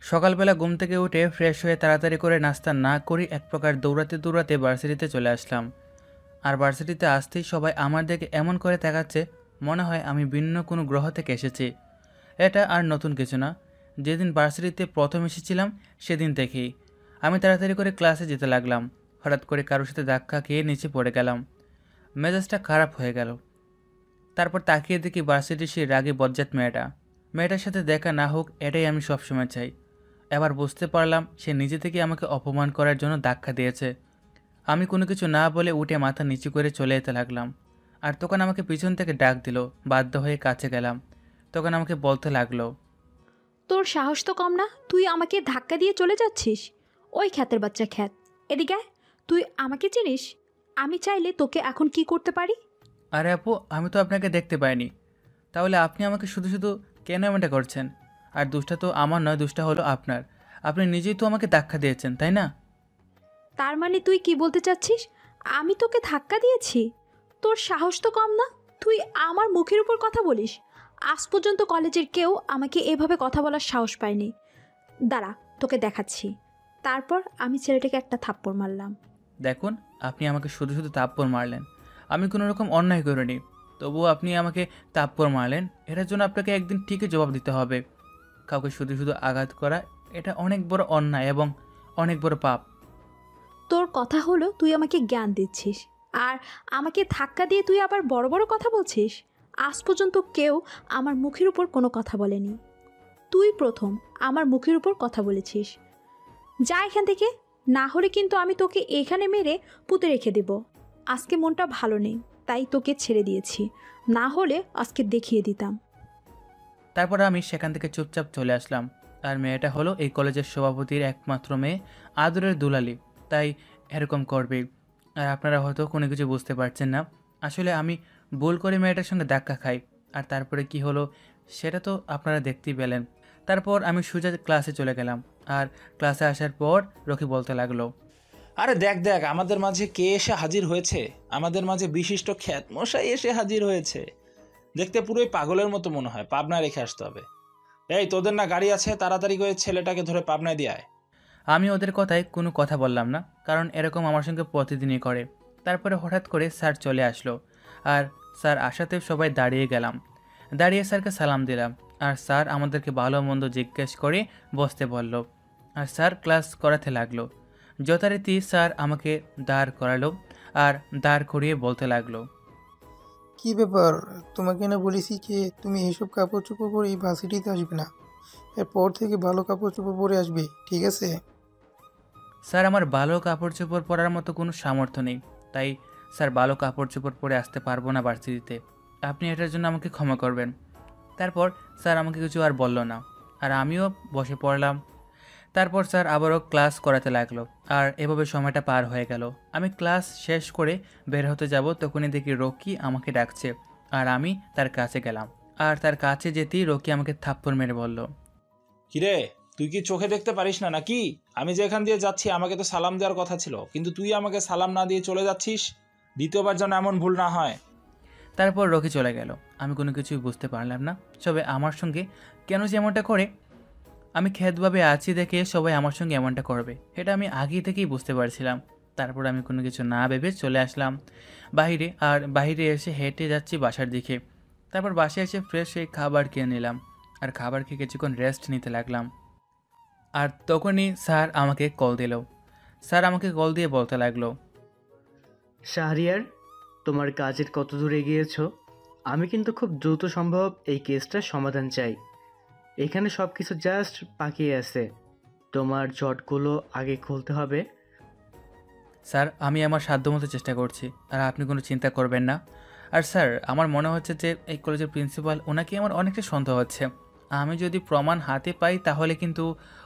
সকালবেলা ঘুম থেকে উঠে ফ্রেশ হয়ে তাড়াতাড়ি করে নাস্তা না করি এক প্রকার দৌড়াতে দৌড়াতে ভার্সিটিতে চলে আসলাম। আর ভার্সিটিতে আসতেই সবাই আমার দিকে এমন করে তাকাচ্ছে, মনে হয় আমি ভিন্ন কোনো গ্রহ থেকে এসেছি। এটা আর নতুন কিছু না, যেদিন ভার্সিটিতে প্রথম এসেছিলাম সেদিন থেকেই। আমি তাড়াতাড়ি করে ক্লাসে যেতে লাগলাম। হঠাৎ করে কারোর সাথে ধাক্কা খেয়ে নিচে পড়ে গেলাম। মেজাজটা খারাপ হয়ে গেল। তারপর তাকিয়ে দেখি ভার্সিটির সেই রাগে বজ্জাত মেয়েটার সাথে দেখা না হোক এটাই আমি সবসময় চাই। এবার বুঝতে পারলাম সে নিজে থেকে আমাকে অপমান করার জন্য ধাক্কা দিয়েছে। আমি কোনো কিছু না বলে উঠে মাথা নিচু করে চলে যেতে লাগলাম। আর তখন আমাকে পিছন থেকে ডাক দিল। বাধ্য হয়ে কাছে গেলাম। তখন আমাকে বলতে লাগলো, তোর সাহস তো কম না, তুই আমাকে ধাক্কা দিয়ে চলে যাচ্ছিস? ওই খ্যাতের বাচ্চা খ্যাত, এদিকে আয়। তুই আমাকে চিনিস? আমি চাইলে তোকে এখন কি করতে পারি? আরে আপু, আমি তো আপনাকে দেখতে পাইনি, তাহলে আপনি আমাকে শুধু শুধু কেন এমনটা করছেন? আর দোষটা তো আমার নয়, দোষটা হলো আপনার। আপনি নিজেই তো আমাকে ধাক্কা দিয়েছেন, তাই না? তার মানে তুই কি বলতে চাচ্ছিস আমি তোকে ধাক্কা দিয়েছি? তোর সাহস তো কম না, তুই আমার মুখের উপর কথা বলিস? আজ পর্যন্ত কলেজের কেউ আমাকে এভাবে কথা বলার সাহস পায়নি। দাঁড়া, তোকে দেখাচ্ছি। তারপর আমি ছেলেটাকে একটা থাপ্পড় মারলাম। দেখুন, আপনি আমাকে শুধু শুধু থাপ্পড় মারলেন। আমি কোনো রকম অন্যায় করিনি, তবুও আপনি আমাকে থাপ্পড় মারলেন। এটার জন্য আপনাকে একদিন ঠিকই জবাব দিতে হবে। কাউকে শুধু শুধু আঘাত করা এটা অনেক বড় অন্যায় এবং অনেক বড় পাপ। তোর কথা হলো তুই আমাকে জ্ঞান দিচ্ছিস, আর আমাকে ধাক্কা দিয়ে তুই আবার বড় বড় কথা বলছিস। আজ পর্যন্ত কেউ আমার মুখের উপর কোনো কথা বলেনি, তুই প্রথম আমার মুখের উপর কথা বলেছিস। যা এখান থেকে, না হলে কিন্তু আমি তোকে এখানে মেরে পুঁতে রেখে দেব। আজকে মনটা ভালো নেই, তাই তোকে ছেড়ে দিয়েছি, না হলে আজকে দেখিয়ে দিতাম। তারপর আমি সেখান থেকে চুপচাপ চলে আসলাম। আর মেয়েটা হলো এই কলেজের সভাপতির একমাত্র মেয়ে, আদরের দুলালি, তাই এরকম করবেই। আর আপনারা হয়তো কোনো কিছু বুঝতে পারছেন না। আসলে আমি ভুল করে মেয়েটার সঙ্গে ধাক্কা খাই। আর তারপরে কি হলো সেটা তো আপনারা দেখতেই পেলেন। তারপর আমি সোজা ক্লাসে চলে গেলাম। আর ক্লাসে আসার পর রকি বলতে লাগলো, আরে দেখ দেখ, আমাদের মাঝে কে এসে হাজির হয়েছে। আমাদের মাঝে বিশিষ্ট খ্যাত মশাই এসে হাজির হয়েছে। দেখতে পুরোই পাগলের মতো মনে হয়, পাবনায় রেখে আসতে হবে। এই তোদের না গাড়ি আছে, তাড়াতাড়ি করে ছেলেটাকে ধরে পাবনায় দিয়ে আয়। আমি ওদের কথায় কোনো কথা বললাম না, কারণ এরকম আমার সঙ্গে প্রতিদিনই করে। তারপরে হঠাৎ করে স্যার চলে আসলো। আর স্যার আসাতে সবাই দাঁড়িয়ে গেলাম। দাঁড়িয়ে স্যারকে সালাম দিলাম। আর স্যার আমাদেরকে ভালো মন্দ জিজ্ঞেস করে বসতে বলল। আর স্যার ক্লাস করাতে লাগলো। যথারীতি স্যার আমাকে দাঁড় করালো। আর দাঁড় করিয়ে বলতে লাগলো, কি ব্যাপার? তোমাকে না বলেছি যে তুমি এইসব কাপড় চোপড় পরে এই ভার্সিটিতে আসবে না। এরপর থেকে ভালো কাপড় চোপড় পরে আসবে, ঠিক আছে? স্যার আমার ভালো কাপড় চোপড় পরার মতো কোনো সামর্থ্য নেই, তাই স্যার ভালো কাপড় চোপড় পরে আসতে পারবো না ভার্সিটিতে। আপনি এটার জন্য আমাকে ক্ষমা করবেন। তারপর স্যার আমাকে কিছু আর বলল না। আর আমিও বসে পড়লাম। তারপর স্যার আবারও ক্লাস করাতে লাগলো। আর এভাবে সময়টা পার হয়ে গেল। আমি ক্লাস শেষ করে বের হতে যাব, তখনই দেখি রকি আমাকে ডাকছে। আর আমি তার কাছে গেলাম। আর তার কাছে যেতেই রকি আমাকে থাপ্পড় মেরে বলল, কিরে, তুই কি চোখে দেখতে পারিস না নাকি? আমি যেখান দিয়ে যাচ্ছি আমাকে তো সালাম দেওয়ার কথা ছিল, কিন্তু তুই আমাকে সালাম না দিয়ে চলে যাচ্ছিস। দ্বিতীয়বার যেন এমন ভুল না হয়। তারপর রকি চলে গেল। আমি কোনো কিছুই বুঝতে পারলাম না, সবে আমার সঙ্গে কেন যে এমনটা করে। আমি খ্যাতভাবে আছি দেখে সবাই আমার সঙ্গে এমনটা করবে, এটা আমি আগে থেকেই বুঝতে পারছিলাম। তারপর আমি কোনো কিছু না ভেবে চলে আসলাম বাইরে। আর বাইরে এসে হেঁটে যাচ্ছি বাসার দিকে। তারপর বাসায় এসে ফ্রেশ হয়ে খাবার খেয়ে নিলাম। আর খাবার খেয়ে কিছুক্ষণ রেস্ট নিতে লাগলাম। আর তখনই স্যার আমাকে কল দিল। স্যার আমাকে কল দিয়ে বলতে লাগলো, শাহরিয়ার, তোমার কাজের কত দূর এগিয়েছো? আমি কিন্তু খুব দ্রুত সম্ভব এই কেসটার সমাধান চাই। এখানে সব কিছু জাস্ট পাকিয়ে আছে, তোমার জটগুলো আগে খুলতে হবে। স্যার আমি আমার সাধ্যমতো চেষ্টা করছি, আর আপনি কোনো চিন্তা করবেন না। আর স্যার আমার মনে হচ্ছে যে এই কলেজের প্রিন্সিপাল, ওনাকে আমার অনেকটা সন্দেহ হচ্ছে। আমি যদি প্রমাণ হাতে পাই তাহলে কিন্তু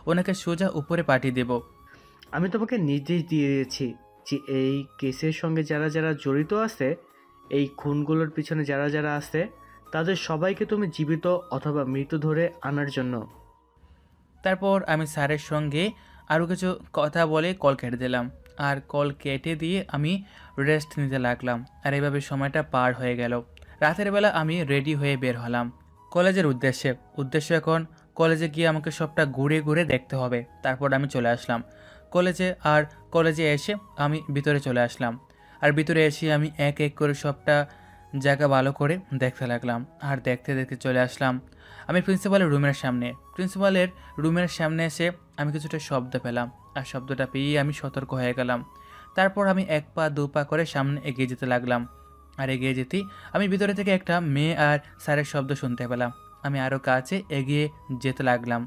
ওনাকে সোজা উপরে পাঠিয়ে দেব। আমি তোমাকে নির্দেশ দিয়ে দিয়েছি যে এই কেসের সঙ্গে যারা যারা জড়িত আছে, এই খুনগুলোর পিছনে যারা যারা আছে, তাদের সবাইকে তুমি জীবিত অথবা মৃত ধরে আনার জন্য। তারপর আমি স্যারের সঙ্গে আরও কিছু কথা বলে কল কেটে দিলাম। আর কল কেটে দিয়ে আমি রেস্ট নিতে লাগলাম। আর এভাবে সময়টা পার হয়ে গেল। রাতের বেলা আমি রেডি হয়ে বের হলাম। কলেজের উদ্দেশ্য এখন কলেজে গিয়ে আমাকে সবটা ঘুরে ঘুরে দেখতে হবে। তারপর আমি চলে আসলাম কলেজে এসে আমি ভিতরে চলে আসলাম। আর ভিতরে এসে আমি এক এক করে সবটা জায়গা ভালো করে দেখতে লাগলাম। আর দেখতে দেখতে চলে আসলাম আমি প্রিন্সিপালের রুমের সামনে এসে আমি কিছুটা শব্দ পেলাম। আর শব্দটা পেয়েই আমি সতর্ক হয়ে গেলাম। তারপর আমি এক পা দু পা করে সামনে এগিয়ে যেতে লাগলাম। আর এগিয়ে যেতেই আমি ভিতরে থেকে একটা মেয়ে আর স্যারের শব্দ শুনতে পেলাম। আমি আরও কাছে এগিয়ে যেতে লাগলাম।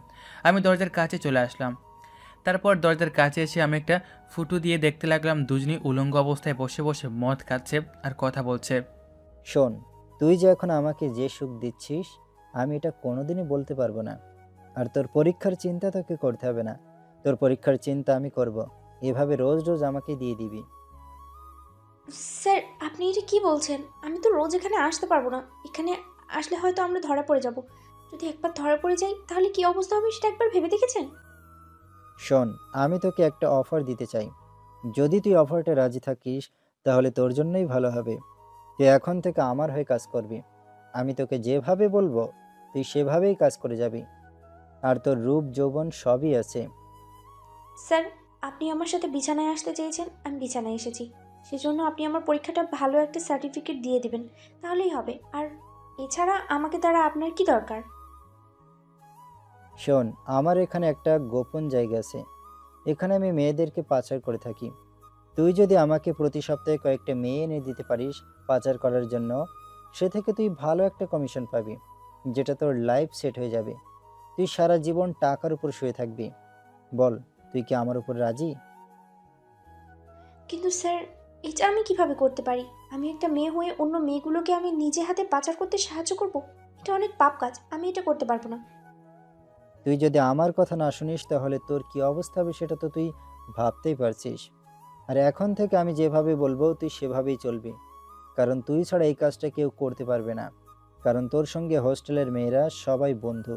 আমি দরজার কাছে চলে আসলাম। তারপর দরজার কাছে এসে আমি একটা ফুটো দিয়ে দেখতে লাগলাম দুজনই উলঙ্গ অবস্থায় বসে বসে মদ খাচ্ছে আর কথা বলছে। শোন, তুই যে এখন আমাকে যে সুখ দিচ্ছিস আমি এটা কোনোদিনই বলতে পারবো না। আর তোর পরীক্ষার চিন্তা তোকে করতে হবে না, তোর পরীক্ষার চিন্তা আমি করব। এভাবে রোজ রোজ আমাকে দিয়ে দিবি? স্যার, আপনি এটা কি বলছেন? আমি তো রোজ এখানে আসতে পারবো না। এখানে আসলে হয়তো আমরা ধরা পড়ে যাব। যদি একবার ধরা পড়ে যাই তাহলে কি অবস্থা হবে সেটা একবার ভেবে দেখেছেন? শোন, আমি তোকে একটা অফার দিতে চাই। যদি তুই অফারটা রাজি থাকিস তাহলে তোর জন্যই ভালো হবে। তুই এখন থেকে আমার হয়ে কাজ করবি। আমি তোকে যেভাবে বলবো তুই সেভাবেই কাজ করে যাবি। আর তোর রূপ যৌবন সবই আছে। স্যার, আপনি আমার সাথে বিছানায় আসতে চেয়েছেন, আমি বিছানায় এসেছি। সেজন্য আপনি আমার পরীক্ষাটা ভালো একটা সার্টিফিকেট দিয়ে দিবেন, তাহলেই হবে। আর এছাড়া আমাকে দ্বারা আপনার কি দরকার? শোন, আমার এখানে একটা গোপন জায়গা আছে। এখানে আমি মেয়েদেরকে পাচার করে থাকি। তুই যদি আমাকে প্রতি সপ্তাহে কয়েকটা মেয়ে এনে দিতে পারিস পাচার করার জন্য, সে থেকে তুই ভালো একটা কমিশন পাবি, যেটা তোর লাইফ সেট হয়ে যাবে। তুই সারা জীবন টাকার উপর শুয়ে থাকবি। বল, তুই কি আমার উপর রাজি? কিন্তু স্যার, এটা আমি কিভাবে করতে পারি? আমি একটা মেয়ে হয়ে অন্য মেয়েগুলোকে আমি নিজে হাতে পাচার করতে সাহায্য করব? এটা অনেক পাপ কাজ, আমি এটা করতে পারবো না। তুই যদি আমার কথা না শুনিস তাহলে তোর কি অবস্থা হবে সেটা তো তুই ভাবতেই পারছিস। আর এখন থেকে আমি যেভাবে বলবো তুই সেভাবেই চলবি, কারণ তুই ছাড়া এই কাজটা কেউ করতে পারবে না। কারণ তোর সঙ্গে হোস্টেলের মেয়েরা সবাই বন্ধু,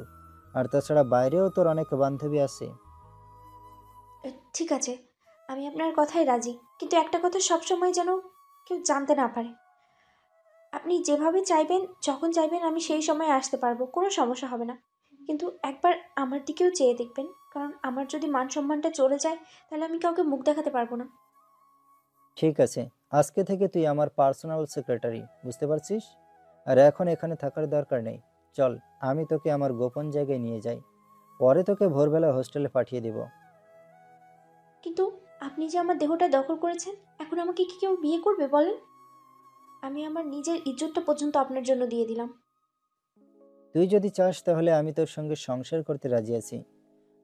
আর তাছাড়া বাইরেও তোর অনেক বান্ধবী আছে। ঠিক আছে, আমি আপনার কথায় রাজি, কিন্তু একটা কথা সবসময় যেন কেউ জানতে না পারে। আপনি যেভাবে চাইবেন, যখন চাইবেন আমি সেই সময় আসতে পারবো, কোনো সমস্যা হবে না। কিন্তু একবার আমার দিকেও চেয়ে দেখবেন, কারণ আমার যদি মান সম্মানটা চলে যায় তাহলে আমি কাউকে মুখ দেখাতে পারবো না। ঠিক আছে, আজকে থেকে তুই আমার পার্সোনাল সেক্রেটারি, বুঝতে পারছিস? আর এখন এখানে থাকার দরকার নেই। চল, আমি তোকে আমার গোপন জায়গায় নিয়ে যাই, পরে তোকে ভোরবেলা হোস্টেলে পাঠিয়ে দেব। কিন্তু আপনি যে আমার দেহটা দখল করেছেন, এখন আমাকে কি কেউ বিয়ে করবে বলেন? আমি আমার নিজের ইজ্জতটা পর্যন্ত আপনার জন্য দিয়ে দিলাম। তুই যদি চাস তাহলে আমি তোর সঙ্গে সংসার করতে রাজি আছি।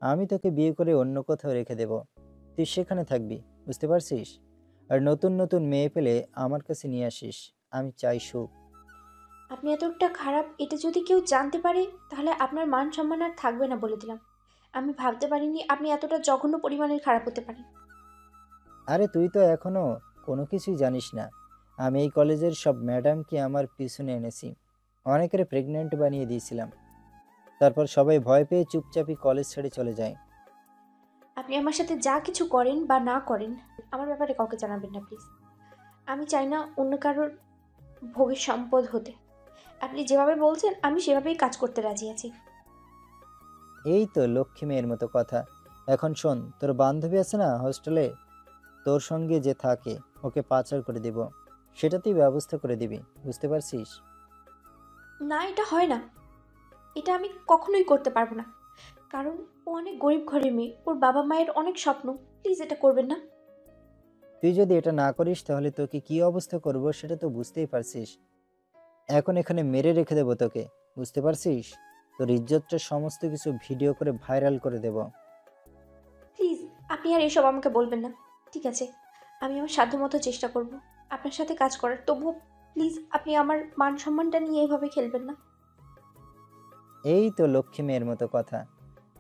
আমি তোকে বিয়ে করে অন্য কোথাও রেখে দেব, তুই সেখানে থাকবি, বুঝতে পারছিস? আর নতুন নতুন মেয়ে পেলে আমার কাছে নিয়ে আসিস। আমি চাই সুখ। আপনি এতটা খারাপ এটা যদি কেউ জানতে পারে তাহলে আপনার মান সম্মান আর থাকবে না, বলে দিলাম। আমি ভাবতে পারিনি আপনি এতটা জঘন্য পরিমাণের খারাপ হতে পারেন। আরে তুই তো এখনো কোনো কিছুই জানিস না। আমি এই কলেজের সব ম্যাডামকে আমার পিছনে এনেছি, অনেকের প্রেগনেন্ট বানিয়ে দিয়েছিলাম। তারপর সবাই ভয় পেয়ে চুপচাপই কলেজ ছেড়ে চলে যায়। আপনি আমার সাথে যা কিছু করেন বা না করেন, আমার ব্যাপারে কাউকে জানাবেন না প্লিজ। আমি চাই না অন্য কারোর ভোগের সম্পদ হতে। আপনি যেভাবে বলছেন আমি সেভাবেই কাজ করতে রাজি আছি। এই তো লক্ষ্মী মেয়ের মতো কথা। এখন শোন, তোর বান্ধবী আছে না হোস্টেলে, তোর সঙ্গে যে থাকে ওকে পাচার করে দিব, সেটা তুই ব্যবস্থা করে দিবি, বুঝতে পারছিস? না, এটা হয় না। এটা আমি কখনোই করতে পারবো না, কারণ ও অনেক গরিব ঘরের মেয়ে, ওর বাবা মায়ের অনেক স্বপ্ন। প্লিজ এটা করবেন না। তুই যদি এটা না করিস তাহলে তোকে কি অবস্থা করব সেটা তো বুঝতেই পারছিস। এখন এখানে মেরে রেখে দেবো তোকে, বুঝতে পারছিস? তোর ইজ্জতটা সমস্ত কিছু ভিডিও করে ভাইরাল করে দেব। প্লিজ আপনি আর এসব আমাকে বলবেন না। ঠিক আছে, আমি আমার সাধ্যমতো চেষ্টা করব আপনার সাথে কাজ করার, তবুও প্লিজ আপনি আমার মান সম্মানটা নিয়ে এইভাবে খেলবেন না। এই তো লক্ষ্মী মেয়ের মতো কথা।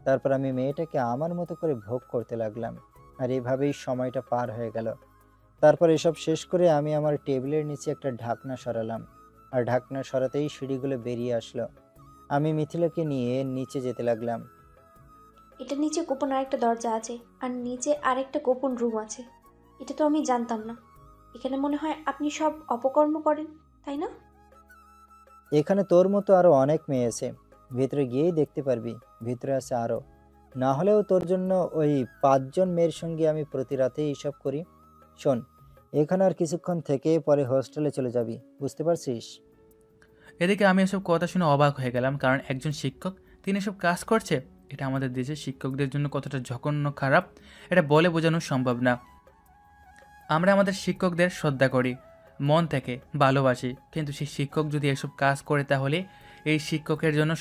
তারপর আমি মেয়েটাকে আমার মতো করে ভোগ করতে লাগলাম, আর এভাবেই সময়টা পার হয়ে গেল। তারপর এসব শেষ করে আমি আমার টেবিলের নিচে একটা ঢাকনা সরালাম, আর ঢাকনা সরাতেই সিঁড়িগুলো বেরিয়ে আসলো। আমি মিথিলাকে নিয়ে নিচে যেতে লাগলাম। এটা নিচে গোপন আরেকটা দরজা আছে, আর নিচে আরেকটা গোপন রুম আছে। এটা তো আমি জানতাম না। এখানে মনে হয় আপনি সব অপকর্ম করেন, তাই না? এখানে তোর মতো আরো অনেক মেয়ে আছে, ভিতরে গিয়েই দেখতে পারবি, ভিতরে আছে আরো। না হলেও তোর জন্য ওই 5জন মেয়ের সঙ্গে আমি প্রতি রাতে এইসব করি। শোন, এখানে আর কিছুক্ষণ থেকে পরে হোস্টেলে চলে যাবি, বুঝতে পারছিস? এদিকে আমি এসব কথা শুনে অবাক হয়ে গেলাম, কারণ একজন শিক্ষক তিনি এসব কাজ করছে। এটা আমাদের দেশের শিক্ষকদের জন্য কতটা জঘন্য খারাপ এটা বলে বোঝানো সম্ভব না। আমরা আমাদের শিক্ষকদের শ্রদ্ধা করি, মন থেকে ভালোবাসি, কিন্তু সেই শিক্ষক যদি এসব কাজ করে তাহলে এই শিক্ষকের জন্য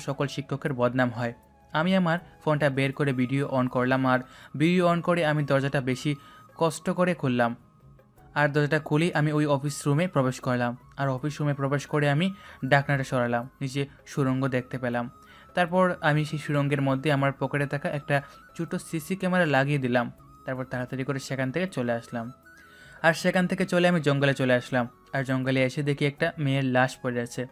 সকল শিক্ষকের বদনাম হয়। আমি আমার ফোনটা বের করে ভিডিও অন করলাম, আর ভিডিও অন করে আমি দরজাটা বেশি কষ্ট করে খুললাম। আর দরজাটা খুলি আমি ওই অফিস রুমে প্রবেশ করলাম, আর অফিস রুমে প্রবেশ করে আমি ডাকনাটা সরালাম, নিচে সুড়ঙ্গ দেখতে পেলাম। তারপর আমি সেই সুড়ঙ্গের মধ্যে আমার পকেটে থাকা একটা ছোটো সিসি ক্যামেরা লাগিয়ে দিলাম। তারপর তাড়াতাড়ি করে সেখান থেকে চলে আসলাম। আর সেখান থেকে চলে আমি জঙ্গলে চলে আসলাম। আর জঙ্গলে এসে দেখি একটা মেয়ের লাশ পড়ে আছে।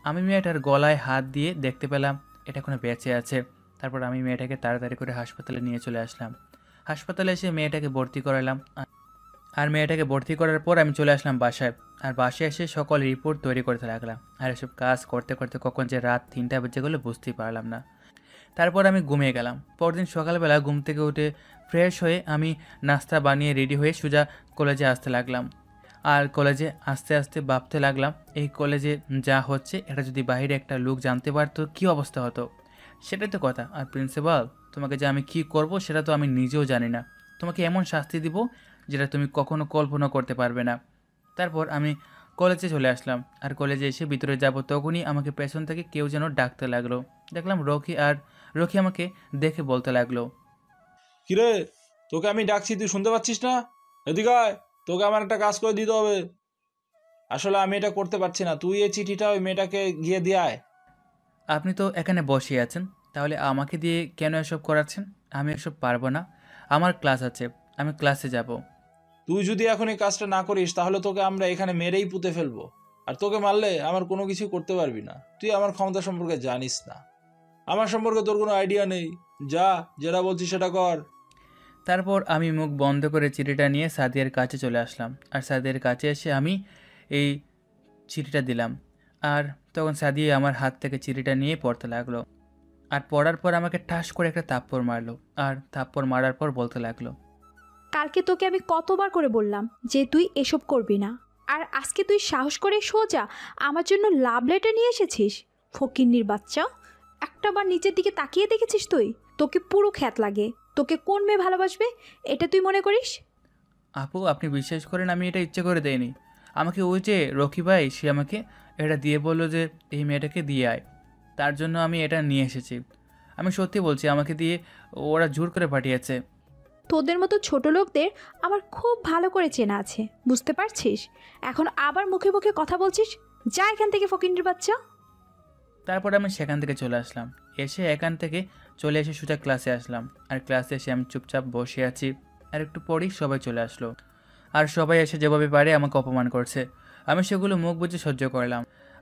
আমি মেয়েটার গলায় হাত দিয়ে দেখতে পেলাম এটা কোনো বেঁচে আছে। তারপর আমি মেয়েটাকে তাড়াতাড়ি করে হাসপাতালে নিয়ে চলে আসলাম। হাসপাতালে এসে মেয়েটাকে ভর্তি করালাম। আর মেয়েটাকে ভর্তি করার পর আমি চলে আসলাম বাসায়। আর বাসায় এসে সকল রিপোর্ট তৈরি করতে লাগলাম। আর এসব কাজ করতে করতে কখন যে রাত 3টা বেজে গেলো বুঝতেই পারলাম না। তারপর আমি ঘুমিয়ে গেলাম। পরদিন সকালবেলা ঘুম থেকে উঠে ফ্রেশ হয়ে আমি নাস্তা বানিয়ে রেডি হয়ে সোজা কলেজে আসতে লাগলাম। আর কলেজে আস্তে আস্তে ভাবতে লাগলাম, এই কলেজে যা হচ্ছে এটা যদি বাইরে একটা লোক জানতে পারতো কী অবস্থা হতো। সেটাই তো কথা। আর প্রিন্সিপাল, তোমাকে যে আমি কী করব সেটা তো আমি নিজেও জানি না। তোমাকে এমন শাস্তি দিব যেটা তুমি কখনো কল্পনা করতে পারবে না। তারপর আমি কলেজে চলে আসলাম। আর কলেজে এসে ভিতরে যাব তখনই আমাকে পেছন থেকে কেউ যেন ডাকতে লাগলো। দেখলাম রকি। আর রকি আমাকে দেখে বলতে লাগলো, কিরে, তোকে আমি ডাকছি, তুই শুনতে পাচ্ছিস না? এদিকে আয়, তোকে আমার একটা কাজ করে দিতে হবে। আসলে আমি এটা করতে পারছি না, তুই এই চিঠিটা ওই মেয়েটাকে গিয়ে দিয়ে আয়। আপনি তো এখানে বসে আছেন, তাহলে আমাকে দিয়ে কেন এসব করাচ্ছেন? আমি এসব পারবো না, আমার ক্লাস আছে, আমি ক্লাসে যাব। তুই যদি এখন এই কাজটা না করিস তাহলে তোকে আমরা এখানে মেরেই পুঁতে ফেলবো। আর তোকে মারলে আমার কোনো কিছু করতে পারবি না। তুই আমার ক্ষমতা সম্পর্কে জানিস না, আমার সম্পর্কে তোর কোনো আইডিয়া নেই। যা, যেটা বলছি সেটা কর। তারপর আমি মুখ বন্ধ করে চিঠিটা নিয়ে সাদিয়ার কাছে চলে আসলাম। আর সাদিয়ার কাছে এসে আমি এই চিঠিটা দিলাম। আর তখন সাদিয়া আমার হাত থেকে চিঠিটা নিয়ে পড়তে লাগলো। আর পড়ার পর আমাকে ঠাস করে একটা থাপ্পড় মারলো। আর থাপ্পড় মারার পর বলতে লাগলো, কালকে তোকে আমি কতবার করে বললাম যে তুই এসব করবি না, আর আজকে তুই সাহস করে সোজা আমার জন্য লাভ লেটার নিয়ে এসেছিস। ফকিন্নির বাচ্চা, একটাবার নিচের দিকে তাকিয়ে দেখেছিস তুই? তোকে পুরো খ্যাত লাগে। তোকে কোন মেয়ে ভালোবাসবে এটা তুই মনে করিস? আপু আপনি বিশ্বাস করেন আমি এটা ইচ্ছে করে দেইনি। আমাকে ওই যে রকি ভাই সে আমাকে এটা দিয়ে বললো যে এই মেয়েটাকে দিয়ে আয়, তার জন্য আমি এটা নিয়ে এসেছি। আমি সত্যি বলছি, আমাকে দিয়ে ওরা জোর করে পাঠিয়েছে। তোদের মতো ছোট লোকদের আমার খুব ভালো করে চেনা আছে, বুঝতে পারছিস? এখন আবার মুখে মুখে কথা বলছিস? যা এখান থেকে ফকিন্নির বাচ্চা। তারপর আমি সেখান থেকে চলে আসলাম। এসে এখান থেকে চলে এসে সোজা ক্লাসে আসলাম। আর ক্লাসে এসে আমি চুপচাপ বসে আছি। আর একটু পরেই সবাই চলে আসলো। আর সবাই এসে যেভাবে পারে আমাকে অপমান করছে। আমি সেগুলো মুখ বুজে সহ্য করলাম।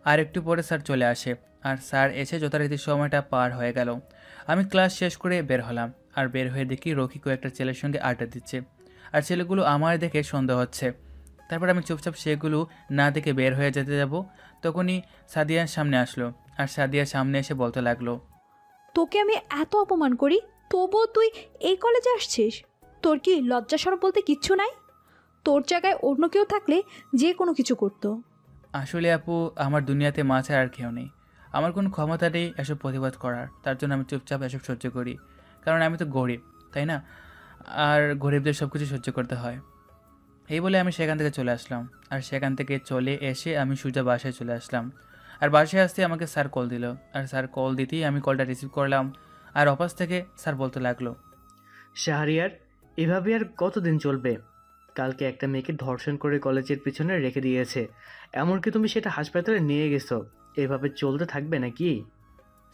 আর একটু পরে স্যার চলে আসে। আর স্যার এসে যথারীতি সময়টা পার হয়ে গেল। আমি ক্লাস শেষ করে বের হলাম। আর বের হয়ে দেখি রকি কয়েকটা ছেলের সঙ্গে আড্ডা দিচ্ছে। আর ছেলেগুলো আমার দেখে সন্দেহ হচ্ছে। তারপর আমি চুপচাপ সেগুলো না দেখে বের হয়ে যেতে যাব, তখনই সাদিয়ার সামনে আসলো। আর সাদিয়ার সামনে এসে বলতে লাগলো, তোকে আমি এত অপমান করি, তবুও তুই এই কলেজে আসছিস? তোর কি লজ্জা সরব বলতে কিচ্ছু নাই? তোর জায়গায় অন্য কেউ থাকলে যে কোনো কিছু করতো। আসলে আপু আমার দুনিয়াতে মা ছাড়া আর কেউ নেই। আমার কোনো ক্ষমতা নেই এসব প্রতিবাদ করার, তার জন্য আমি চুপচাপ এসব সহ্য করি। কারণ আমি তো গরিব, তাই না? আর গরিবদের সব কিছু সহ্য করতে হয়। এই বলে আমি সেখান থেকে চলে আসলাম। আর সেখান থেকে চলে এসে আমি সোজা বাসায় চলে আসলাম। আর বাসায় আসতে আমাকে স্যার কল দিল। আর স্যার কল দিতেই আমি কলটা রিসিভ করলাম। আর অফিস থেকে স্যার বলতে লাগলো, শাহরিয়ার, এভাবে আর কতদিন চলবে? কালকে একটা মেয়েকে ধর্ষণ করে কলেজের পিছনে রেখে দিয়েছে, এমনকি তুমি সেটা হাসপাতালে নিয়ে গেছো। এভাবে চলতে থাকবে নাকি?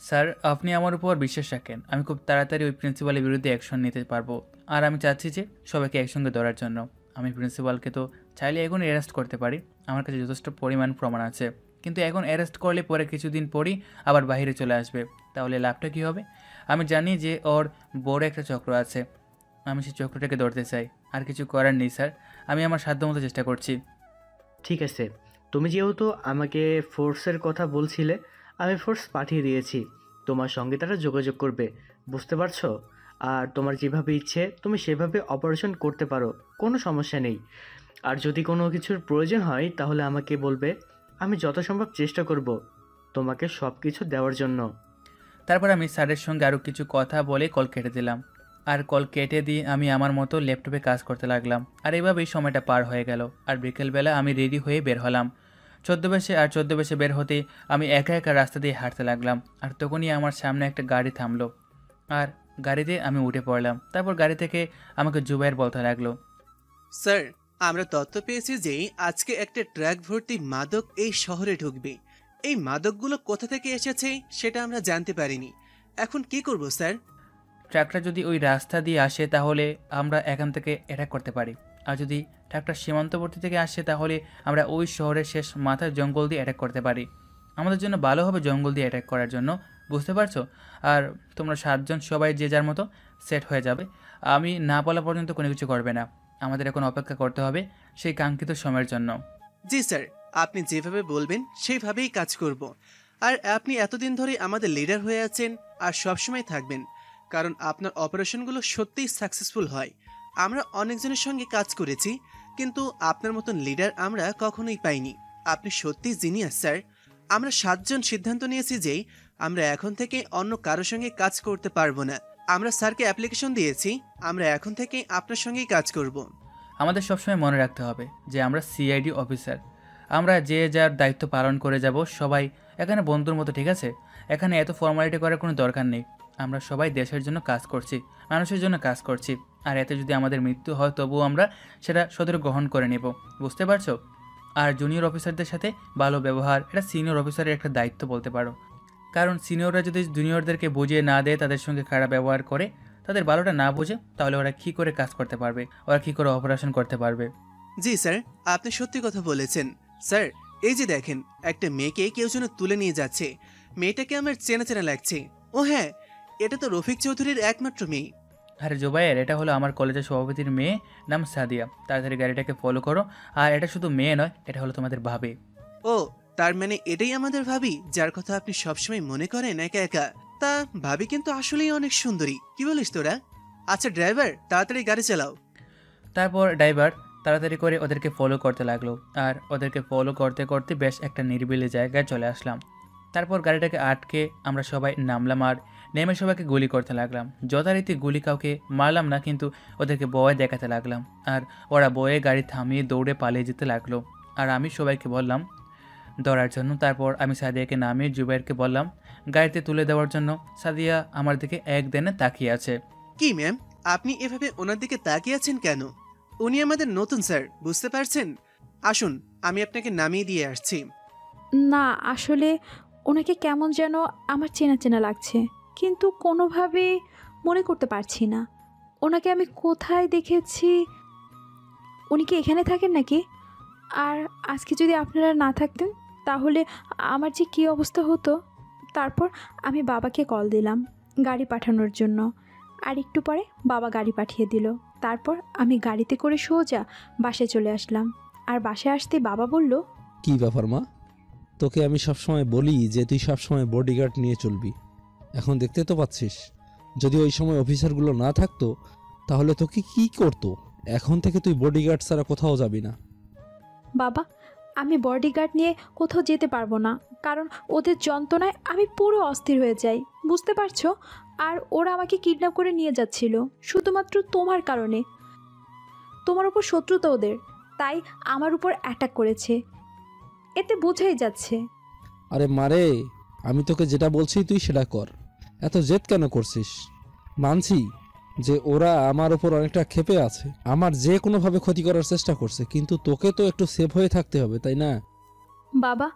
স্যার আপনি আমার উপর বিশ্বাস রাখেন, আমি খুব তাড়াতাড়ি ওই প্রিন্সিপালের বিরুদ্ধে অ্যাকশন নিতে পারবো। আর আমি চাচ্ছি যে সবাইকে একসঙ্গে ধরার জন্য। আমি প্রিন্সিপালকে তো চাইলে এখন অ্যারেস্ট করতে পারি, আমার কাছে যথেষ্ট পরিমাণ প্রমাণ আছে। কিন্তু এখন অ্যারেস্ট করলে পরে কিছুদিন পরই আবার বাইরে চলে আসবে, তাহলে লাভটা কী হবে? আমি জানি যে ওর বড় একটা চক্র আছে, আমি সেই চক্রটাকে ধরতে চাই। আর কিছু করার নেই স্যার, আমি আমার সাধ্যমতো চেষ্টা করছি। ঠিক আছে, তুমি যেহেতু আমাকে ফোর্সের কথা বলছিলে, আমি ফোর্স পাঠিয়ে দিয়েছি। তোমার সঙ্গে তারা যোগাযোগ করবে, বুঝতে পারছো? আর তোমার যেভাবে ইচ্ছে তুমি সেভাবে অপারেশন করতে পারো, কোনো সমস্যা নেই। আর যদি কোনো কিছুর প্রয়োজন হয় তাহলে আমাকে বলবে, আমি যথাসম্ভব চেষ্টা করব তোমাকে সব কিছু দেওয়ার জন্য। তারপর আমি স্যারের সঙ্গে আরও কিছু কথা বলে কল কেটে দিলাম। আর কল কেটে দিয়ে আমি আমার মতো ল্যাপটপে কাজ করতে লাগলাম। আর এভাবেই সময়টা পার হয়ে গেল। আর বিকেলবেলা আমি রেডি হয়ে বের হলাম। 14 বের হতে আমি একা একা রাস্তা দিয়ে হাঁটতে লাগলাম। আর তখনই আমার সামনে একটা গাড়ি থামলো। আর গাড়িতে আমি উঠে পড়লাম। তারপর গাড়ি থেকে আমাকে জুবাইর বলতে লাগলো, স্যার, আমরা তথ্য পেয়েছি যে আজকে একটা ট্রাক ভর্তি মাদক এই শহরে ঢুকবে। এই মাদকগুলো কোথা থেকে এসেছে সেটা আমরা জানতে পারিনি। এখন কি করব স্যার? ট্রাকটা যদি ওই রাস্তা দিয়ে আসে তাহলে আমরা এখান থেকে অ্যাটাক করতে পারি। আর যদি ট্রাকটা সীমান্তবর্তী থেকে আসে তাহলে আমরা ওই শহরের শেষ মাথার জঙ্গল দিয়ে অ্যাটাক করতে পারি। আমাদের জন্য ভালো হবে জঙ্গল দিয়ে অ্যাটাক করার জন্য, বুঝতে পারছো? আর তোমরা 7 জন সবাই যে যার মতো সেট হয়ে যাবে। আমি না বলা পর্যন্ত কোনো কিছু করবে না। আমাদের এখন অপেক্ষা করতে হবে সেই কাঙ্ক্ষিত সময়ের জন্য। জি স্যার, আপনি যেভাবে বলবেন সেইভাবেই কাজ করব। আর আপনি এতদিন ধরে আমাদের লিডার হয়ে আছেন আর সবসময় থাকবেন, কারণ আপনার অপারেশনগুলো সত্যিই সাকসেসফুল হয়। আমরা অনেকজনের সঙ্গে কাজ করেছি, কিন্তু আপনার মতন লিডার আমরা কখনোই পাইনি। আপনি সত্যিই জিনিয়াস স্যার। আমরা 7 জন সিদ্ধান্ত নিয়েছি যে আমরা এখন থেকে অন্য কারোর সঙ্গে কাজ করতে পারবো না। আমরা স্যারকে অ্যাপ্লিকেশন দিয়েছি, আমরা এখন থেকে আপনার সঙ্গেই কাজ করব। আমাদের সবসময় মনে রাখতে হবে যে আমরা সিআইডি অফিসার। আমরা যে যার দায়িত্ব পালন করে যাব সবাই এখানে বন্ধুর মতো, ঠিক আছে? এখানে এত ফর্মালিটি করার কোনো দরকার নেই। আমরা সবাই দেশের জন্য কাজ করছি, মানুষের জন্য কাজ করছি। আর এতে যদি আমাদের মৃত্যু হয় তবুও আমরা সেটা সদরে গ্রহণ করে নেব, বুঝতে পারছো? আর জুনিয়র অফিসারদের সাথে ভালো ব্যবহার এটা সিনিয়র অফিসারের একটা দায়িত্ব বলতে পারো। কারণ সিনিয়ররা যদি জুনিয়রদেরকে বুঝিয়ে না দেয়, তাদের সঙ্গে খারাপ ব্যবহার করে, তাদের ভালোটা না বুঝে, তাহলে ওরা কী করে কাজ করতে পারবে? ওরা কী করে অপারেশন করতে পারবে? জি স্যার, আপনি সত্যি কথা বলেছেন। স্যার, এই যে দেখেন, একটা মেয়েকে কেউ যেন তুলে নিয়ে যাচ্ছে। মেয়েটাকে আমার চেনা চেনা লাগছে। ও হ্যাঁ, এটা তো রফিক চৌধুরীর একমাত্র মেয়ে। আরে জুবাইর, এটা হলো আমার কলেজের সভাপতির মেয়ে, নাম সাদিয়া। তাড়াতাড়ি গাড়িটাকে ফলো করো। আর এটা শুধু মেয়ে নয়, এটা হলো তোমাদের ভাবি। ও, তার মানে এটাই আমাদের ভাবি, যার কথা আপনি সবসময় মনে করেন একা একা। তা ভাবি কিন্তু আসলেই অনেক সুন্দরী, কি বলিস তোরা? আচ্ছা ড্রাইভার, তাড়াতাড়ি গাড়ি চালাও। তারপর ড্রাইভার তাড়াতাড়ি করে ওদেরকে ফলো করতে লাগলো। আর ওদেরকে ফলো করতে করতে বেশ একটা নিরিবিলি জায়গায় চলে আসলাম। তারপর গাড়িটাকে আটকে আমরা সবাই নামলাম আর নেমে সবাইকে গুলি করতে লাগলাম। যথারীতি গুলি কাউকে মারলাম না, কিন্তু ওদেরকে বয়ে দেখাতে লাগলাম। আর ওরা বয়ে গাড়ি থামিয়ে দৌড়ে পালিয়ে যেতে লাগলো। আর আমি সবাইকে বললাম ধরার জন্য। তারপর আমি সাদিয়াকে নামিয়ে জুবাইরকে বললাম গাড়িতে তুলে দেওয়ার জন্য। সাদিয়া আমার দিকে একদিনে তাকিয়ে আছে। কি ম্যাম, আপনি এভাবে ওনার দিকে তাকিয়ে আছেন কেন? উনি আমাদের নতুন স্যার, বুঝতে পারছেন? আসুন, আমি আপনাকে নামিয়ে দিয়ে আসছি। না, আসলে ওনাকে কেমন যেন আমার চেনা চেনা লাগছে, কিন্তু কোনোভাবে মনে করতে পারছি না ওনাকে আমি কোথায় দেখেছি। উনি কি এখানে থাকেন নাকি? আর আজকে যদি আপনারা না থাকতেন তাহলে আমার যে কী অবস্থা হতো। তারপর আমি বাবাকে কল দিলাম গাড়ি পাঠানোর জন্য। আর একটু পরে বাবা গাড়ি পাঠিয়ে দিল। তারপর আমি গাড়িতে করে সোজা বাসায় চলে আসলাম। আর বাসায় আসতে বাবা বলল, কি ব্যাপার মা, তোকে আমি সবসময় বলি যে তুই সবসময় বডিগার্ড নিয়ে চলবি। এখন দেখতে তো পাচ্ছিস, যদি ওই সময় অফিসারগুলো না থাকতো তাহলে তোকে কি করতো? এখন থেকে তুই বডিগার্ড ছাড়া কোথাও যাবি না। বাবা, আমি বডিগার্ড নিয়ে কোথাও যেতে পারবো না, কারণ ওদের যন্ত্রণায় আমি পুরো অস্থির হয়ে যাই, বুঝতে পারছো? আর ওরা আমাকে কিডন্যাপ করে নিয়ে যাচ্ছিল শুধুমাত্র তোমার কারণে। তোমার উপর শত্রুতা ওদের, তাই আমার উপর অ্যাটাক করেছে, এতে বোঝাই যাচ্ছে। আরে মারে, আমি তোকে যেটা বলছি তুই সেটা কর। এত জেদ কেন করছিস? মানছি যে ওরা আমার ওপর অনেকটা ক্ষেপে আছে, আমার যে কোনোভাবে ক্ষতি করার চেষ্টা করছে, কিন্তু তোকে তো একটু সেফ হয়ে থাকতে হবে, তাই না? বাবা,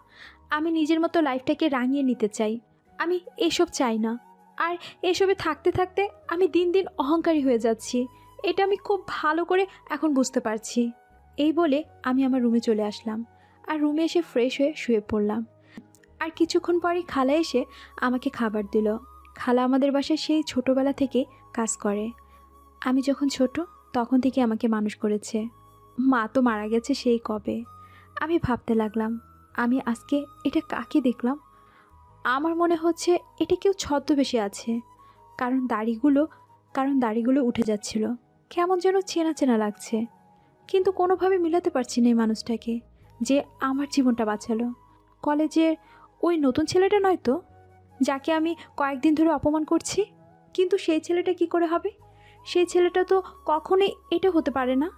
আমি নিজের মতো লাইফটাকে রাঙিয়ে নিতে চাই, আমি এসব চাই না। আর এসবে থাকতে থাকতে আমি দিন দিন অহংকারী হয়ে যাচ্ছি, এটা আমি খুব ভালো করে এখন বুঝতে পারছি। এই বলে আমি আমার রুমে চলে আসলাম। আর রুমে এসে ফ্রেশ হয়ে শুয়ে পড়লাম। আর কিছুক্ষণ পরে খালা এসে আমাকে খাবার দিল। খালা আমাদের বাসায় সেই ছোটোবেলা থেকে কাজ করে। আমি যখন ছোট তখন থেকে আমাকে মানুষ করেছে। মা তো মারা গেছে সেই কবে। আমি ভাবতে লাগলাম, আমি আজকে এটা কাকে দেখলাম? আমার মনে হচ্ছে এটা কেউ ছদ্মবেশে আছে, কারণ দাড়িগুলো উঠে যাচ্ছিল। কেমন যেন চেনা চেনা লাগছে, কিন্তু কোনোভাবে মিলাতে পারছি না এই মানুষটাকে যে আমার জীবনটা বাঁচালো। কলেজের ওই নতুন ছেলেটা নয় তো, যাকে আমি কয়েকদিন ধরে অপমান করছি? কিন্তু সেই ছেলেটা কি করে হবে? সেই ছেলেটা তো কখনোই এটা হতে পারে না।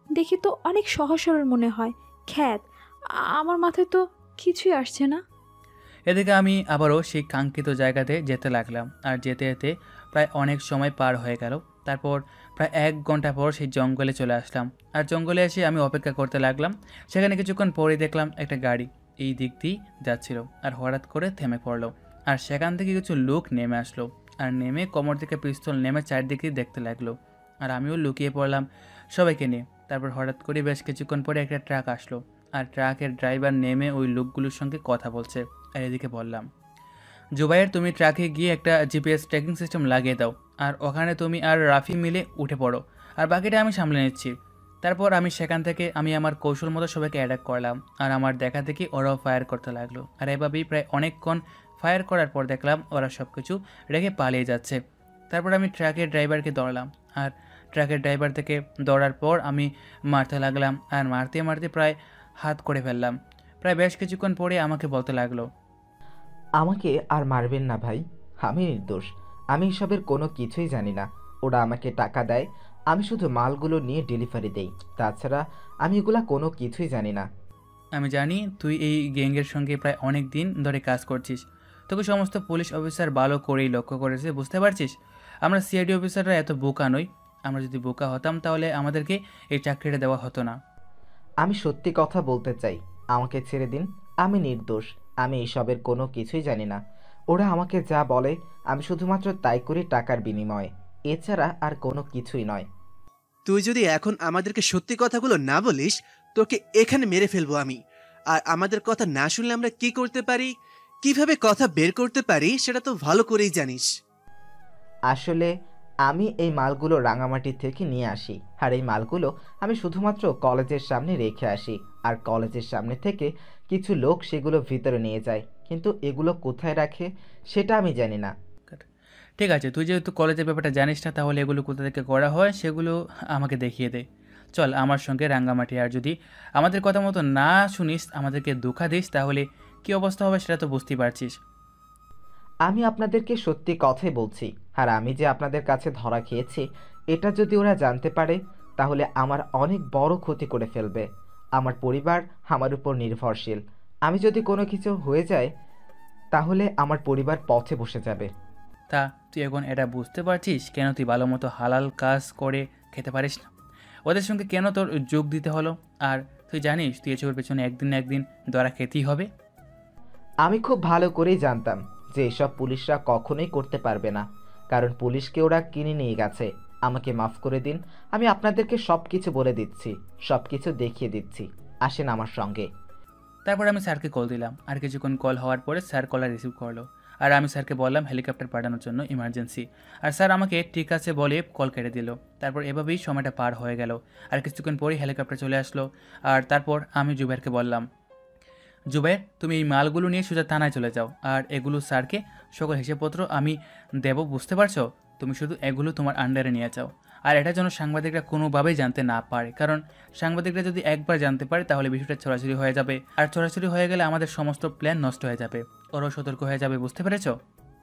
দেখে তো অনেক সহজ সরল মনে হয়। খ্যাত, আমার মাথায় তো কিছুই আসছে না। এদিকে আমি আবারও সেই কাঙ্ক্ষিত জায়গাতে যেতে লাগলাম, আর যেতে যেতে প্রায় অনেক সময় পার হয়ে গেল। তারপর প্রায় 1 ঘন্টা পর সেই জঙ্গলে চলে আসলাম, আর জঙ্গলে এসে আমি অপেক্ষা করতে লাগলাম। সেখানে কিছুক্ষণ পরে দেখলাম একটা গাড়ি এই দিক দিয়েই যাচ্ছিল, আর হঠাৎ করে থেমে পড়লো। আর সেখান থেকে কিছু লোক নেমে আসলো, আর নেমে কোমর থেকে পিস্তল নেমে চারদিকে দেখতে লাগলো, আর আমিও লুকিয়ে পড়লাম সবাইকে নিয়ে। তারপর হঠাৎ করে বেশ কিছুক্ষণ পরে একটা ট্রাক আসলো, আর ট্রাকের ড্রাইভার নেমে ওই লোকগুলোর সঙ্গে কথা বলছে। আর এদিকে বললাম, জুবাইর, তুমি ট্রাকে গিয়ে একটা জিপিএস ট্র্যাকিং সিস্টেম লাগিয়ে দাও, আর ওখানে তুমি আর রাফি মিলে উঠে পড়ো, আর বাকিটা আমি সামলে নিচ্ছি। তারপর আমি সেখান থেকে আমার কৌশল মতো সবাইকে অ্যাটাক করলাম, আর আমার দেখা দেখি ওরাও ফায়ার করতে লাগলো। আর এভাবেই প্রায় অনেকক্ষণ ফায়ার করার পর দেখলাম ওরা সব কিছু রেখে পালিয়ে যাচ্ছে। তারপর আমি ট্রাকের ড্রাইভারকে দৌড়ালাম, আর ট্রাকের ড্রাইভার থেকে দৌড়ার পর আমি মারতে লাগলাম, আর মারতে মারতে প্রায় হাত করে ফেললাম। প্রায় বেশ কিছুক্ষণ পরে আমাকে বলতে লাগলো, আমাকে আর মারবেন না ভাই, আমি নির্দোষ। আমি এসবের কোনো কিছুই জানি না। ওরা আমাকে টাকা দেয়, আমি শুধু মালগুলো নিয়ে ডেলিভারি দেই। তাছাড়া আমি এগুলা কোনো কিছুই জানি না। আমি জানি তুই এই গ্যাংয়ের সঙ্গে প্রায় অনেক দিন ধরে কাজ করছিস, তোকে সমস্ত পুলিশ অফিসার ভালো করেই লক্ষ্য করেছে, বুঝতে পারছিস? আমরা সিআইডি অফিসাররা এত বোকা নই। আমরা যদি বোকা হতাম তাহলে আমাদেরকে এই চাকরিটা দেওয়া হতো না। আমি সত্যি কথা বলতে চাই, আমাকে ছেড়ে দিন। আমি নির্দোষ, আমি এসবের কোনো কিছুই জানি না। ওরা আমাকে যা বলে আমি শুধুমাত্র তাই করি টাকার বিনিময়ে, এছাড়া আর কোনো কিছুই নয়। তুই যদি এখন আমাদেরকে সত্যি কথাগুলো না বলিস, তোকে এখানে মেরে ফেলবো আমি। আর আমাদের কথা না শুনলে আমরা কি করতে পারি, কিভাবে কথা বের করতে পারি, সেটা তো ভালো করেই জানিস। আসলে আমি এই মালগুলো রাঙামাটি থেকে নিয়ে আসি, আর এই মালগুলো আমি শুধুমাত্র কলেজের সামনে রেখে আসি, আর কলেজের সামনে থেকে কিছু লোক সেগুলো ভিতরে নিয়ে যায়, কিন্তু এগুলো কোথায় রাখে সেটা আমি জানি না। ঠিক আছে, তুই যেহেতু কলেজের ব্যাপারটা জানিস না, তাহলে এগুলো কোথা থেকে করা হয় সেগুলো আমাকে দেখিয়ে দে। চল আমার সঙ্গে রাঙ্গামাটি, আর যদি আমাদের কথা মতো না শুনিস, আমাদেরকে ধোঁকা দিস, তাহলে কী অবস্থা হবে সেটা তো বুঝতেই পারছিস। আমি আপনাদেরকে সত্যি কথাই বলছি, আর আমি যে আপনাদের কাছে ধরা খেয়েছি এটা যদি ওরা জানতে পারে তাহলে আমার অনেক বড় ক্ষতি করে ফেলবে। আমার পরিবার আমার উপর নির্ভরশীল। আমি যদি কোনো কিছু হয়ে যায় তাহলে আমার পরিবার পথে বসে যাবে। তা তুই এখন এটা বুঝতে পারছিস কেন তুই ভালো মতো হালাল কাজ করে খেতে পারিস না? ওদের সঙ্গে কেন তোর যোগ দিতে হলো? আর তুই জানিস তুই এসবের পেছনে একদিন না একদিন ধরা খেতেই হবে। আমি খুব ভালো করেই জানতাম যে এসব পুলিশরা কখনোই করতে পারবে না, কারণ পুলিশকে ওরা কিনে নিয়ে গেছে। আমাকে মাফ করে দিন, আমি আপনাদেরকে সব কিছু বলে দিচ্ছি, সব কিছু দেখিয়ে দিচ্ছি। আসেন আমার সঙ্গে। তারপর আমি স্যারকে কল দিলাম, আর কিছুক্ষণ কল হওয়ার পরে স্যার কলটা রিসিভ করলো, আর আমি স্যারকে বললাম হেলিকপ্টার পাঠানোর জন্য ইমার্জেন্সি, আর স্যার আমাকে ঠিক আছে বলে কল কেটে দিল। তারপর এভাবেই সময়টা পার হয়ে গেল, আর কিছুক্ষণ পরেই হেলিকপ্টার চলে আসলো। আর তারপর আমি জুবাইরকে বললাম, জুবাইর, তুমি এই মালগুলো নিয়ে সোজা থানায় চলে যাও, আর এগুলো স্যারকে সকল হিসেবপত্র আমি দেবো, বুঝতে পারছো? তুমি শুধু এগুলো তোমার আন্ডারে নিয়ে যাও, আর এটা যেন সাংবাদিকরা কোনোভাবেই জানতে না পারে, কারণ সাংবাদিকরা যদি একবার জানতে পারে তাহলে বিষয়টা ছড়াছড়ি হয়ে যাবে, আর ছড়াছড়ি হয়ে গেলে আমাদের সমস্ত প্ল্যান নষ্ট হয়ে যাবে, ওরাও সতর্ক হয়ে যাবে, বুঝতে পেরেছো?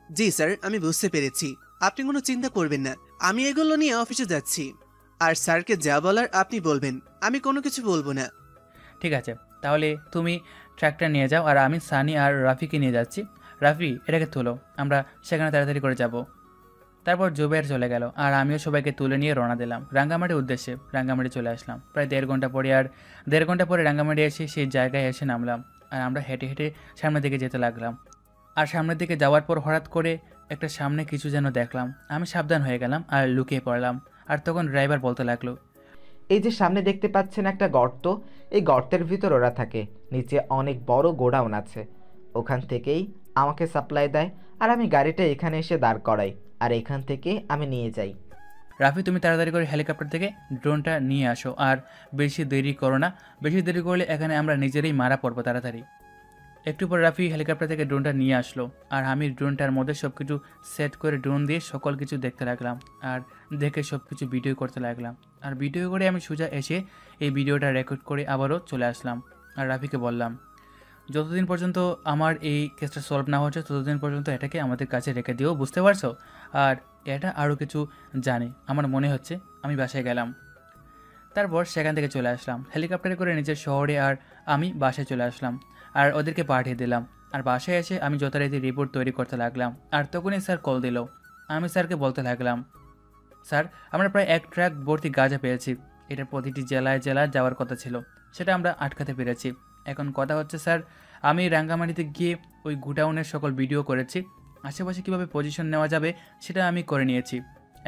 জি স্যার, আমি বুঝতে পেরেছি। আপনি কোনো চিন্তা করবেন না, আমি এগুলো নিয়ে অফিসে যাচ্ছি, আর স্যারকে যা বলার আপনি বলবেন, আমি কোনো কিছু বলবো না। ঠিক আছে, তাহলে তুমি ট্র্যাকটা নিয়ে যাও, আর আমি সানি আর রাফিকে নিয়ে যাচ্ছি। রাফি, এটাকে তোলো, আমরা সেখানে তাড়াতাড়ি করে যাব। তারপর জুবাইর চলে গেল, আর আমিও সবাইকে তুলে নিয়ে রওনা দিলাম রাঙ্গামাটির উদ্দেশ্যে। রাঙ্গামাটি চলে আসলাম প্রায় 1.5 ঘন্টা পরে, আর 1.5 ঘন্টা পরে রাঙ্গামাটি এসে সেই জায়গায় এসে নামলাম, আর আমরা হেঁটে হেঁটে সামনের দিকে যেতে লাগলাম। আর সামনের দিকে যাওয়ার পর হঠাৎ করে একটা সামনে কিছু যেন দেখলাম, আমি সাবধান হয়ে গেলাম আর লুকিয়ে পড়লাম। আর তখন ড্রাইভার বলতে লাগলো, এই যে সামনে দেখতে পাচ্ছেন একটা গর্ত, এই গর্তের ভিতর ওরা থাকে। নিচে অনেক বড় গোডাউন আছে, ওখান থেকেই আমাকে সাপ্লাই দেয়, আর আমি গাড়িটা এখানে এসে দাঁড় করাই, আর এখান থেকে আমি নিয়ে যাই। রাফি, তুমি তাড়াতাড়ি করে হেলিকপ্টার থেকে ড্রোনটা নিয়ে আসো, আর বেশি দেরি করো না। বেশি দেরি করলে এখানে আমরা নিজেরাই মারা পড়বো। তাড়াতাড়ি। একটু পর রাফি হেলিকপ্টার থেকে ড্রোনটা নিয়ে আসলো, আর আমি ড্রোনটার মধ্যে সব কিছু সেট করে ড্রোন দিয়ে সকল কিছু দেখতে লাগলাম, আর দেখে সব কিছু ভিডিও করতে লাগলাম। আর ভিডিও করে আমি সোজা এসে এই ভিডিওটা রেকর্ড করে আবারও চলে আসলাম। আর রাফিকে বললাম, যতদিন পর্যন্ত আমার এই কেসটা সলভ না হচ্ছে ততদিন পর্যন্ত এটাকে আমাদের কাছে রেখে দিও, বুঝতে পারছো? আর এটা আরও কিছু জানে আমার মনে হচ্ছে। আমি বাসায় গেলাম, তারপর সেখান থেকে চলে আসলাম হেলিকপ্টারে করে নিজের শহরে, আর আমি বাসায় চলে আসলাম আর ওদেরকে পাঠিয়ে দিলাম। আর বাসায় এসে আমি যথারীতি রিপোর্ট তৈরি করতে লাগলাম। আর তখনই স্যার কল দিল। আমি স্যারকে বলতে লাগলাম, স্যার, আমরা প্রায় 1 ট্রাক ভর্তি গাঁজা পেয়েছি। এটা প্রতিটি জেলায় জেলায় যাওয়ার কথা ছিল, সেটা আমরা আটকাতে পেরেছি। এখন কথা হচ্ছে স্যার, আমি রাঙ্গামাটিতে গিয়ে ওই গুডাউনের সকল ভিডিও করেছি। আশেপাশে কীভাবে পজিশন নেওয়া যাবে সেটা আমি করে নিয়েছি।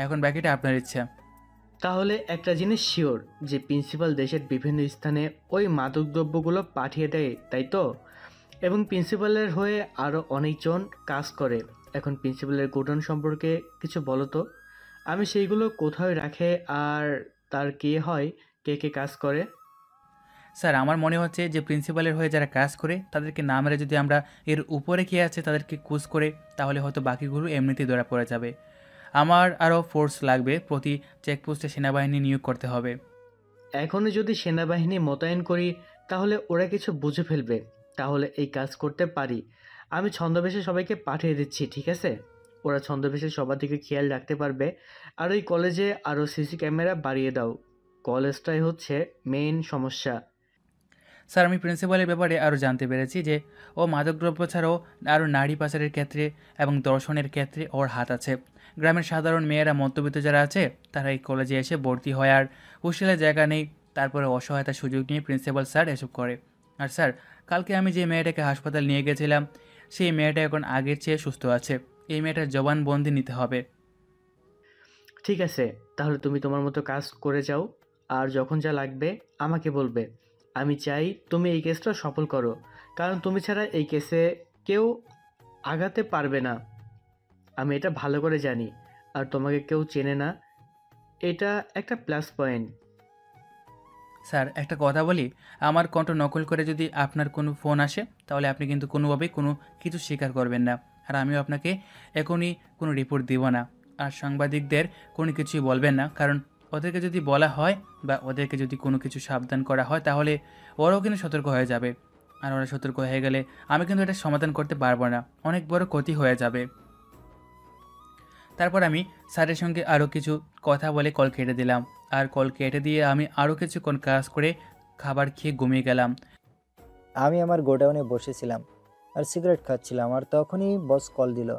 এখন বাকিটা আপনার ইচ্ছা। তাহলে একটা জিনিস শিওর যে প্রিন্সিপাল দেশের বিভিন্ন স্থানে ওই মাদকদ্রব্যগুলো পাঠিয়ে দেয়, তাই তো? এবং প্রিন্সিপালের হয়ে আরও অনেকজন কাজ করে। এখন প্রিন্সিপালের গোডাউন সম্পর্কে কিছু বলো তো। আমি সেইগুলো কোথায় রাখে, আর তার কে হয়, কে কে কাজ করে? স্যার, আমার মনে হচ্ছে যে প্রিন্সিপালের হয়ে যারা কাজ করে তাদেরকে না মেরে যদি আমরা এর উপরে কে আছে তাদেরকে কুচ করে, তাহলে হয়তো বাকিগুলো এমনিতেই ধরা পড়ে যাবে। আমার আরও ফোর্স লাগবে, প্রতি চেকপোস্টে সেনাবাহিনী নিয়োগ করতে হবে। এখনই যদি সেনাবাহিনী মোতায়েন করি তাহলে ওরা কিছু বুঝে ফেলবে। তাহলে এই কাজ করতে পারি। আমি ছদ্মবেশে সবাইকে পাঠিয়ে দিচ্ছি, ঠিক আছে? ওরা ছদ্মবেশে সবার দিকে খেয়াল রাখতে পারবে। আর ওই কলেজে আরও সিসি ক্যামেরা বাড়িয়ে দাও। কলেজটাই হচ্ছে মেইন সমস্যা। স্যার, আমি প্রিন্সিপালের ব্যাপারে আরও জানতে পেরেছি যে ও মাদকদ্রব্য ছাড়াও আরও নারী পাচারের ক্ষেত্রে এবং দর্শনের ক্ষেত্রে ওর হাত আছে। গ্রামের সাধারণ মেয়েরা, মধ্যবিত্ত যারা আছে, তারা এই কলেজে এসে ভর্তি হয়, আর হোস্টেলের জায়গা নেই। তারপরে অসহায়তার সুযোগ নিয়ে প্রিন্সিপাল স্যার এসব করে। আর স্যার, কালকে আমি যে মেয়েটাকে হাসপাতাল নিয়ে গেছিলাম, সেই মেয়েটা এখন আগের চেয়ে সুস্থ আছে। এই মেয়েটার জবানবন্দি নিতে হবে। ঠিক আছে, তাহলে তুমি তোমার মতো কাজ করে যাও। আর যখন যা লাগবে আমাকে বলবে। আমি চাই তুমি এই কেসটা সফল করো, কারণ তুমি ছাড়া এই কেসে কেউ আগাতে পারবে না। আমি এটা ভালো করে জানি। আর তোমাকে কেউ চেনে না, এটা একটা প্লাস পয়েন্ট। স্যার, একটা কথা বলি, আমার কণ্ঠ নকল করে যদি আপনার কোনো ফোন আসে তাহলে আপনি কিন্তু কোনোভাবেই কোনো কিছু স্বীকার করবেন না। আর আমিও আপনাকে এখনই কোনো রিপোর্ট দিব না। আর সাংবাদিকদের কোনো কিছুই বলবেন না, কারণ ওদেরকে যদি বলা হয় বা ওদেরকে যদি কোনো কিছু সাবধান করা হয় তাহলে ওরাও কিন্তু সতর্ক হয়ে যাবে। আর ওরা সতর্ক হয়ে গেলে আমি কিন্তু এটা সমাধান করতে পারবো না, অনেক বড় ক্ষতি হয়ে যাবে। তারপর আমি স্যারের সঙ্গে আরও কিছু কথা বলে কল কেটে দিলাম। আর কল কেটে দিয়ে আমি আরও কিছুক্ষণ কাজ করে খাবার খেয়ে ঘুমিয়ে গেলাম। আমি আমার গোডাউনে বসেছিলাম আর সিগারেট খাচ্ছিলাম, আর তখনই বস কল দিল।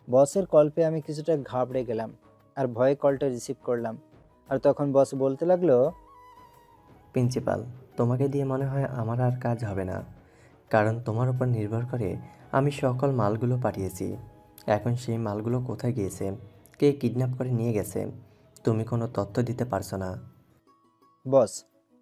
বসের কল পেয়ে আমি কিছুটা ঘাবড়ে গেলাম আর ভয়ে কলটা রিসিভ করলাম। আর তখন বস বলতে লাগলো, প্রিন্সিপাল, তোমাকে দিয়ে মনে হয় আমার আর কাজ হবে না, কারণ তোমার উপর নির্ভর করে আমি সকল মালগুলো পাঠিয়েছি। এখন সেই মালগুলো কোথায় গিয়েছে, কে কিডন্যাপ করে নিয়ে গেছে, তুমি কোনো তথ্য দিতে পারছো না। বস,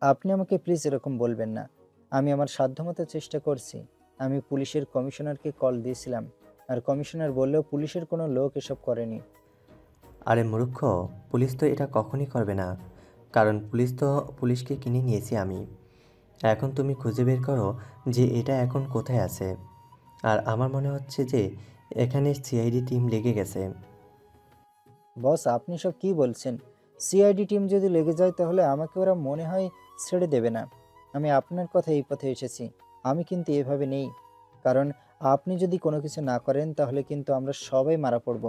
আপনি আমাকে প্লিজ এরকম বলবেন না। আমি আমার সাধ্যমতো চেষ্টা করছি। আমি পুলিশের কমিশনারকে কল দিয়েছিলাম, আর কমিশনার বললেও পুলিশের কোনো লোক এসব করেনি। আরে মূর্খ, পুলিশ তো এটা কখনই করবে না, কারণ পুলিশকে কিনে নিয়েছি আমি। এখন তুমি খুঁজে বের করো যে এটা এখন কোথায় আছে। আর আমার মনে হচ্ছে যে এখানে সিআইডি টিম লেগে গেছে। বস, আপনি সব কি বলছেন? সিআইডি টিম যদি লেগে যায় তাহলে আমাকে ওরা মনে হয় ছেড়ে দেবে না। আমি আপনার কথা এই পথে এসেছি, আমি কিন্তু এভাবে নেই। কারণ আপনি যদি কোনো কিছু না করেন তাহলে কিন্তু আমরা সবাই মারা পড়ব।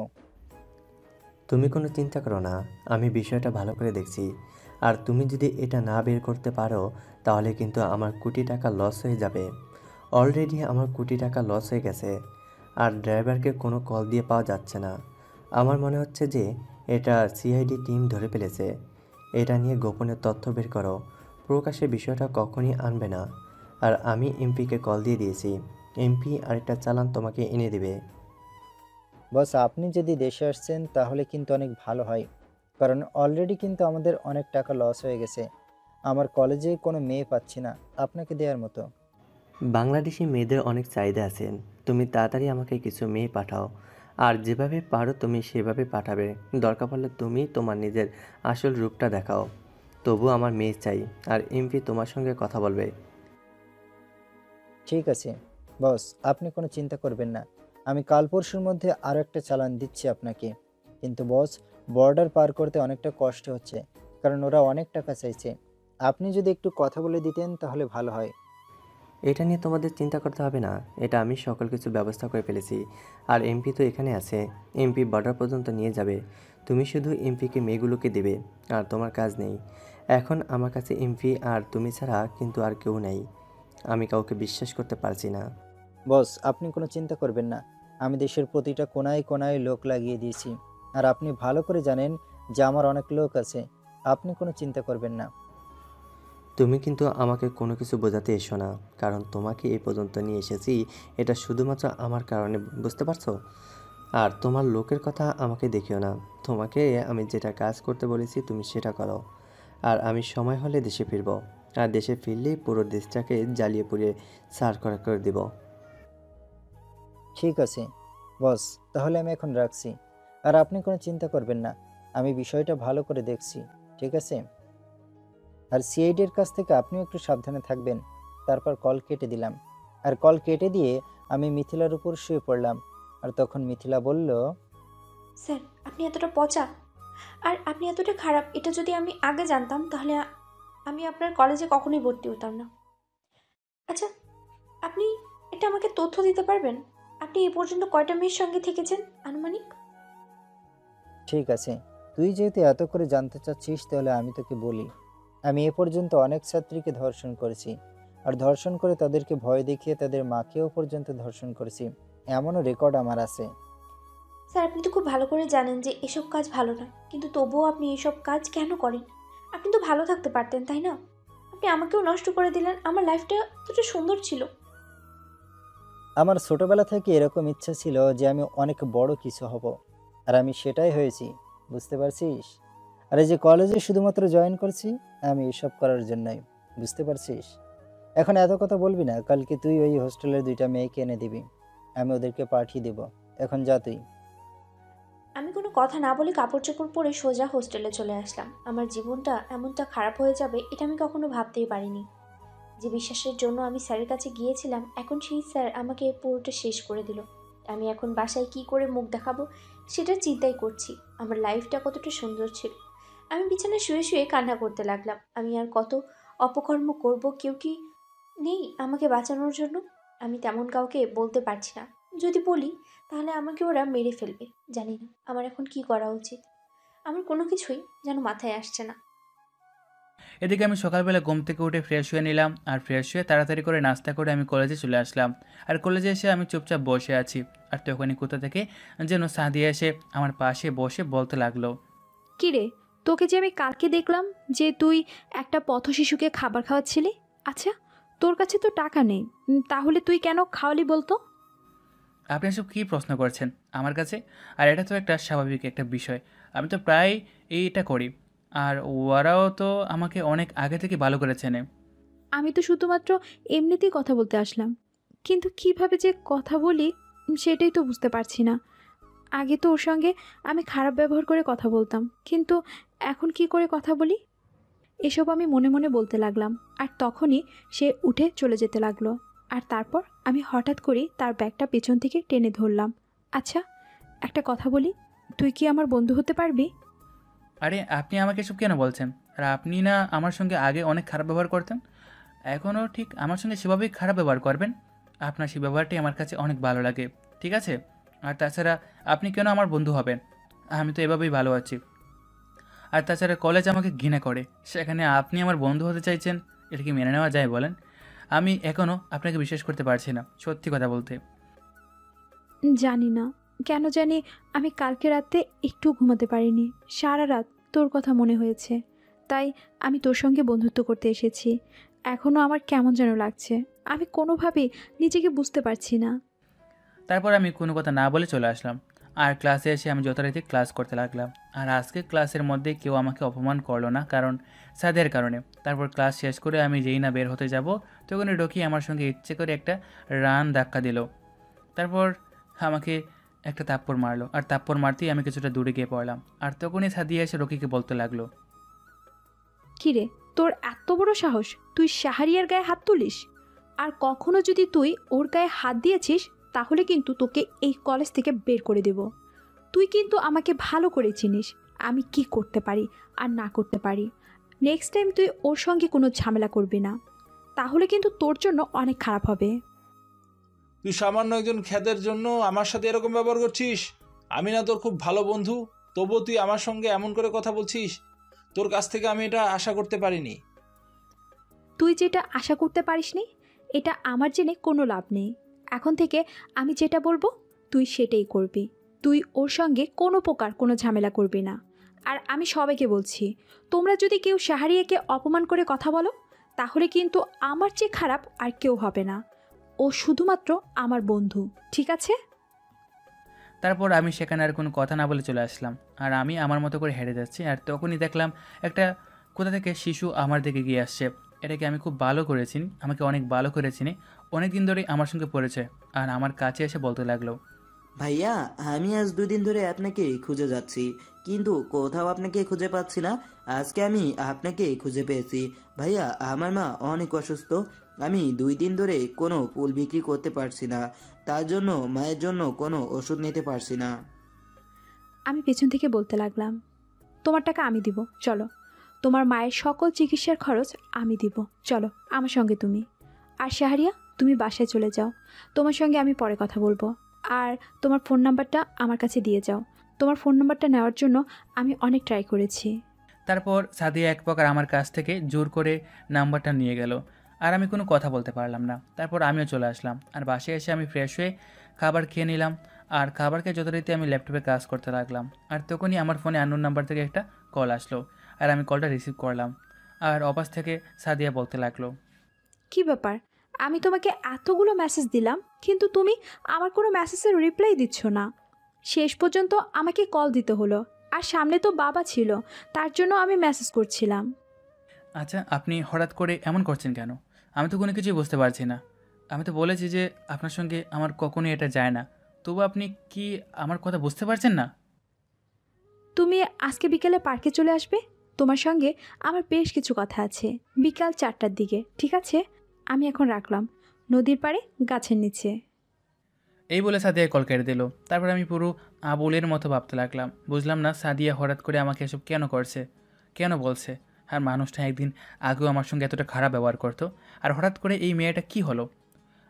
তুমি কোনো চিন্তা করো না, আমি বিষয়টা ভালো করে দেখছি। আর তুমি যদি এটা না বের করতে পারো তাহলে কিন্তু আমার কোটি টাকা লস হয়ে যাবে। অলরেডি আমার কোটি টাকা লস হয়ে গেছে, আর ড্রাইভারকে কোনো কল দিয়ে পাওয়া যাচ্ছে না। আমার মনে হচ্ছে যে এটা সিআইডি টিম ধরে ফেলেছে। এটা নিয়ে গোপনে তথ্য বের করো, প্রকাশ্যে বিষয়টা কখনই আনবে না। আর আমি এমপিকে কল দিয়ে দিয়েছি, এমপি আরেকটা চালান তোমাকে এনে দেবে। বস, আপনি যদি দেশে আসছেন তাহলে কিন্তু অনেক ভালো হয়, কারণ অলরেডি কিন্তু আমাদের অনেক টাকা লস হয়ে গেছে। আমার কলেজে কোনো মেয়ে পাচ্ছি না আপনাকে দেওয়ার মতো। বাংলাদেশি মেয়েদের অনেক চাহিদা আছে, তুমি তাড়াতাড়ি আমাকে কিছু মেয়ে পাঠাও। আর যেভাবে পারো তুমি সেভাবে পাঠাবে। দরকার পড়লে তুমি তোমার নিজের আসল রূপটা দেখাও। তবু আমার মেয়ে চাই, আর এমপি তোমার সঙ্গে কথা বলবে। ঠিক আছে বস, আপনি কোনো চিন্তা করবেন না। আমি কাল পরশুর মধ্যে আরও একটা চালান দিচ্ছি আপনাকে। কিন্তু বস, বর্ডার পার করতে অনেকটা কষ্ট হচ্ছে, কারণ ওরা অনেক টাকা চাইছে। আপনি যদি একটু কথা বলে দিতেন তাহলে ভালো হয়। এটা নিয়ে তোমাদের চিন্তা করতে হবে না, এটা আমি সকল কিছুর ব্যবস্থা করে ফেলেছি। আর এমপি তো এখানে আছে, এমপি বর্ডার পর্যন্ত নিয়ে যাবে। তুমি শুধু এমপিকে মেয়েগুলোকে দেবে, আর তোমার কাজ নেই। এখন আমার কাছে এমপি আর তুমি ছাড়া কিন্তু আর কেউ নেই। আমি কাউকে বিশ্বাস করতে পারছি না। বস, আপনি কোনো চিন্তা করবেন না। আমি দেশের প্রতিটা কোনায় কোনায় লোক লাগিয়ে দিয়েছি, আর আপনি ভালো করে জানেন যে আমার অনেক লোক আছে। আপনি কোনো চিন্তা করবেন না। তুমি কিন্তু আমাকে কোনো কিছু বোঝাতে এসো না, কারণ তোমাকে এই পর্যন্ত নিয়ে এসেছি এটা শুধুমাত্র আমার কারণে, বুঝতে পারছো? আর তোমার লোকের কথা আমাকে দেখিও না। তোমাকে আমি যেটা কাজ করতে বলেছি তুমি সেটা করো। আর আমি সময় হলে দেশে ফিরবো, আর দেশে ফিরলেই পুরো দেশটাকে জ্বালিয়ে পুড়িয়ে সার করে দিব। ঠিক আছে বস, তাহলে আমি এখন রাখছি। আর আপনি কোনো চিন্তা করবেন না, আমি বিষয়টা ভালো করে দেখছি। ঠিক আছে? আর সিআইডির কাছ থেকে আপনিও একটু সাবধানে থাকবেন। তারপর কল কেটে দিলাম। আর কল কেটে দিয়ে আমি মিথিলার উপর শুয়ে পড়লাম। আর তখন মিথিলা বলল, স্যার, আপনি এতটা পচা আর আপনি এতটা খারাপ, এটা যদি আমি আগে জানতাম তাহলে আমি আপনার কলেজে কখনোই ভর্তি হতাম না। আচ্ছা, আপনি এটা আমাকে তথ্য দিতে পারবেন? আপনি এ পর্যন্ত কয়টা মেয়ের সঙ্গে থেকেছেন আনুমানিক? ঠিক আছে, তুই যেহেতু এত করে জানতে চাচ্ছিস তাহলে আমি তোকে বলি। আমি এ পর্যন্ত অনেক ছাত্রীকে ধর্ষণ করেছি, আর ধর্ষণ করে তাদেরকে ভয় দেখিয়ে তাদের মাকেও পর্যন্ত ধর্ষণ করেছি। এমনও রেকর্ড আমার আছে। স্যার, আপনি তো খুব ভালো করে জানেন যে এসব কাজ ভালো না, কিন্তু তবুও আপনি এসব কাজ কেন করেন? আপনি তো ভালো থাকতে পারতেন, তাই না? আপনি আমাকেও নষ্ট করে দিলেন। আমার লাইফটা এতটা সুন্দর ছিল। আমার ছোটবেলা থেকে এরকম ইচ্ছা ছিল যে আমি অনেক বড় কিছু হব, আর আমি সেটাই হয়েছি। বুঝতে পারছিস? আর এই যে কলেজে শুধুমাত্র জয়েন করছি, আমি এসব করার জন্যই। বুঝতে পারছিস? এখন এত কথা বলবি না। কালকে তুই ওই হোস্টেলের 2টা মেয়েকে এনে দিবি, আমি ওদেরকে পাঠিয়ে দেব। এখন যা তুই। আমি কোনো কথা না বলে কাপড় চোপড় পরে সোজা হোস্টেলে চলে আসলাম। আমার জীবনটা এমনটা খারাপ হয়ে যাবে এটা আমি কখনো ভাবতেই পারিনি। যে বিশ্বাসের জন্য আমি স্যারের কাছে গিয়েছিলাম, এখন সেই স্যার আমাকে পুরোটা শেষ করে দিল। আমি এখন বাসায় কি করে মুখ দেখাবো সেটা চিন্তাই করছি। আমার লাইফটা কতটা সুন্দর ছিল। আমি বিছানায় শুয়ে শুয়ে কান্না করতে লাগলাম। আমি আর কত অপকর্ম করব, কেউ কি নেই আমাকে বাঁচানোর জন্য? আমি তেমন কাউকে বলতে পারছি না। যদি বলি তাহলে আমাকে ওরা মেরে ফেলবে। জানি না আমার এখন কি করা উচিত। আমার কোনো কিছুই যেন মাথায় আসছে না। এদিকে আমি সকালবেলা ঘুম থেকে উঠে ফ্রেশ হয়ে নিলাম, আর ফ্রেশ হয়ে তাড়াতাড়ি করে নাস্তা করে আমি কলেজে চলে আসলাম। আর কলেজে এসে আমি চুপচাপ বসে আছি, আর তখনই কোথা থেকে যেন সাদিয়া এসে আমার পাশে বসে বলতে লাগলো, কিরে, তোকে যে আমি কালকে দেখলাম যে তুই একটা পথ শিশুকে খাবার খাওয়াচ্ছিলি। আচ্ছা, তোর কাছে তো টাকা নেই, তাহলে তুই কেন খাওয়ালি বলতো? আপনি এসব কী প্রশ্ন করছেন আমার কাছে? আর এটা তো একটা স্বাভাবিক একটা বিষয়, আমি তো প্রায় এইটা করি। আর ওরাও তো আমাকে অনেক আগে থেকে ভালো করে চেনে। আমি তো শুধুমাত্র এমনিতেই কথা বলতে আসলাম, কিন্তু কিভাবে যে কথা বলি সেটাই তো বুঝতে পারছি না। আগে তো ওর সঙ্গে আমি খারাপ ব্যবহার করে কথা বলতাম, কিন্তু এখন কি করে কথা বলি এসব আমি মনে মনে বলতে লাগলাম। আর তখনই সে উঠে চলে যেতে লাগলো। আর তারপর আমি হঠাৎ করে তার ব্যাগটা পেছন থেকে টেনে ধরলাম। আচ্ছা, একটা কথা বলি, তুই কি আমার বন্ধু হতে পারবি? আরে আপনি আমাকে এসব কেন বলছেন? আর আপনি না আমার সঙ্গে আগে অনেক খারাপ ব্যবহার করতেন, এখনও ঠিক আমার সঙ্গে সেভাবেই খারাপ ব্যবহার করবেন? আপনার সেই ব্যবহারটি আমার কাছে অনেক ভালো লাগে, ঠিক আছে? আর তাছাড়া আপনি কেন আমার বন্ধু হবেন? আমি তো এভাবেই ভালো আছি। আর তাছাড়া কলেজ আমাকে ঘৃণা করে, সেখানে আপনি আমার বন্ধু হতে চাইছেন, এটা কি মেনে নেওয়া যায় বলেন? আমি এখনও আপনাকে বিশ্বাস করতে পারছি না, সত্যি কথা বলতে। জানি না কেন জানি আমি কালকে রাতে একটু ঘুমাতে পারিনি। সারা রাত তোর কথা মনে হয়েছে, তাই আমি তোর সঙ্গে বন্ধুত্ব করতে এসেছি। এখনও আমার কেমন যেন লাগছে, আমি কোনোভাবেই নিজেকে বুঝতে পারছি না। তারপর আমি কোনো কথা না বলে চলে আসলাম, আর ক্লাসে এসে আমি যথারীতি ক্লাস করতে লাগলাম। আর আজকে ক্লাসের মধ্যে কেউ আমাকে অপমান করলো না, কারণ স্যারদের কারণে। তারপর ক্লাস শেষ করে আমি যেই না বের হতে যাব, তখনই রকি আমার সঙ্গে ইচ্ছে করে একটা রান ধাক্কা দিল। তারপর আমাকে একটা থাপ্পড় মারলো, আর থাপ্পড় মারতেই আমি কিছুটা দূরে গিয়ে পড়লাম। আর তখনই সাদিয়া এসে রকিকে বলতে লাগলো, কিরে, তোর এত বড় সাহস, তুই শাহরিয়ার গায়ে হাত তুলিস? আর কখনো যদি তুই ওর গায়ে হাত দিয়েছিস তাহলে কিন্তু তোকে এই কলেজ থেকে বের করে দেব। তুই কিন্তু আমাকে ভালো করে চিনিস আমি কি করতে পারি আর না করতে পারি। নেক্সট টাইম তুই ওর সঙ্গে কোনো ঝামেলা করবি না, তাহলে কিন্তু তোর জন্য অনেক খারাপ হবে। তুই সামান্য একজন খ্যাতের জন্য আমার সাথে এরকম ব্যবহার করছিস? আমি না তোর খুব ভালো বন্ধু, তবুও তুই আমার সঙ্গে এমন করে কথা বলছিস? তোর কাছ থেকে আমি এটা আশা করতে পারিনি। তুই যেটা আশা করতে পারিসনি এটা আমার জেনে কোনো লাভ নেই। এখন থেকে আমি যেটা বলবো তুই সেটাই করবি। তুই ওর সঙ্গে কোনো প্রকার কোনো ঝামেলা করবি না। আর আমি সবাইকে বলছি, তোমরা যদি কেউ শাহরিয়াকে অপমান করে কথা বলো তাহলে কিন্তু আমার চেয়ে খারাপ আর কেউ হবে না। ও শুধুমাত্র আমার বন্ধু, ঠিক আছে? তারপর আমি সেখানে আর কোনো কথা না বলে চলে আসলাম। আর আমি আমার মতো করে হেঁটে যাচ্ছি, আর তখনই দেখলাম একটা কোথা থেকে শিশু আমার দিকে গিয়ে আসছে। এটাকে আমি খুব ভালো করে চিনি, আমাকে অনেক ভালো করে চিনি, অনেক দিন ধরেই আমার সঙ্গে পড়েছে। আর আমার কাছে এসে বলতে লাগলো, ভাইয়া, আমি আজ 2 দিন ধরে আপনাকে খুঁজে যাচ্ছি, কিন্তু কোথাও আপনাকে খুঁজে পাচ্ছি না। আজকে আমি আপনাকে খুঁজে পেয়েছি। ভাইয়া, আমার মা অনেক অসুস্থ। আমি 2 দিন ধরে কোনো ফুল বিক্রি করতে পারছি না, তার জন্য মায়ের জন্য কোনো ওষুধ নিতে পারছি না। আমি পেছন থেকে বলতে লাগলাম, তোমার টাকা আমি দিব, চলো। তোমার মায়ের সকল চিকিৎসার খরচ আমি দিব, চলো আমার সঙ্গে তুমি। আর শাহরিয়া, তুমি বাসায় চলে যাও, তোমার সঙ্গে আমি পরে কথা বলবো। আর তোমার ফোন নাম্বারটা আমার কাছে দিয়ে যাও। তোমার ফোন নাম্বারটা নেওয়ার জন্য আমি অনেক ট্রাই করেছি। তারপর সাদিয়া এক প্রকার আমার কাছ থেকে জোর করে নাম্বারটা নিয়ে গেল, আর আমি কোনো কথা বলতে পারলাম না। তারপর আমিও চলে আসলাম, আর বাসায় এসে আমি ফ্রেশ হয়ে খাবার খেয়ে নিলাম। আর খাবার খেয়ে যথারীতি আমি ল্যাপটপে কাজ করতে লাগলাম। আর তখনই আমার ফোনে আননোন নাম্বার থেকে একটা কল আসলো, আর আমি কলটা রিসিভ করলাম। আর অপাস থেকে সাদিয়া বলতে লাগলো, কি ব্যাপার, আমি তোমাকে এতগুলো মেসেজ দিলাম কিন্তু তুমি আমার কোনো মেসেজের রিপ্লাই দিচ্ছ না। শেষ পর্যন্ত আমাকে কল দিতে হলো, আর সামনে তো বাবা ছিল, তার জন্য আমি মেসেজ করছিলাম। আচ্ছা, আপনি হঠাৎ করে এমন করছেন কেন? আমি তো কোনো কিছুই বুঝতে পারছি না। আমি তো বলেছি যে আপনার সঙ্গে আমার কখনোই এটা যায় না, তবু আপনি কি আমার কথা বুঝতে পারছেন না? তুমি আজকে বিকেলে পার্কে চলে আসবে, তোমার সঙ্গে আমার বেশ কিছু কথা আছে। বিকাল 4টার দিকে, ঠিক আছে? আমি এখন রাখলাম, নদীর পাড়ে গাছের নিচে। এই বলে সাদিয়া কল কেটে দিল। তারপর আমি পুরো আবুলের মতো ভাবতে লাগলাম। বুঝলাম না সাদিয়া হঠাৎ করে আমাকে এসব কেন করছে, কেন বলছে। আর মানুষটা একদিন আগেও আমার সঙ্গে এতটা খারাপ ব্যবহার করতো, আর হঠাৎ করে এই মেয়েটা কি হলো,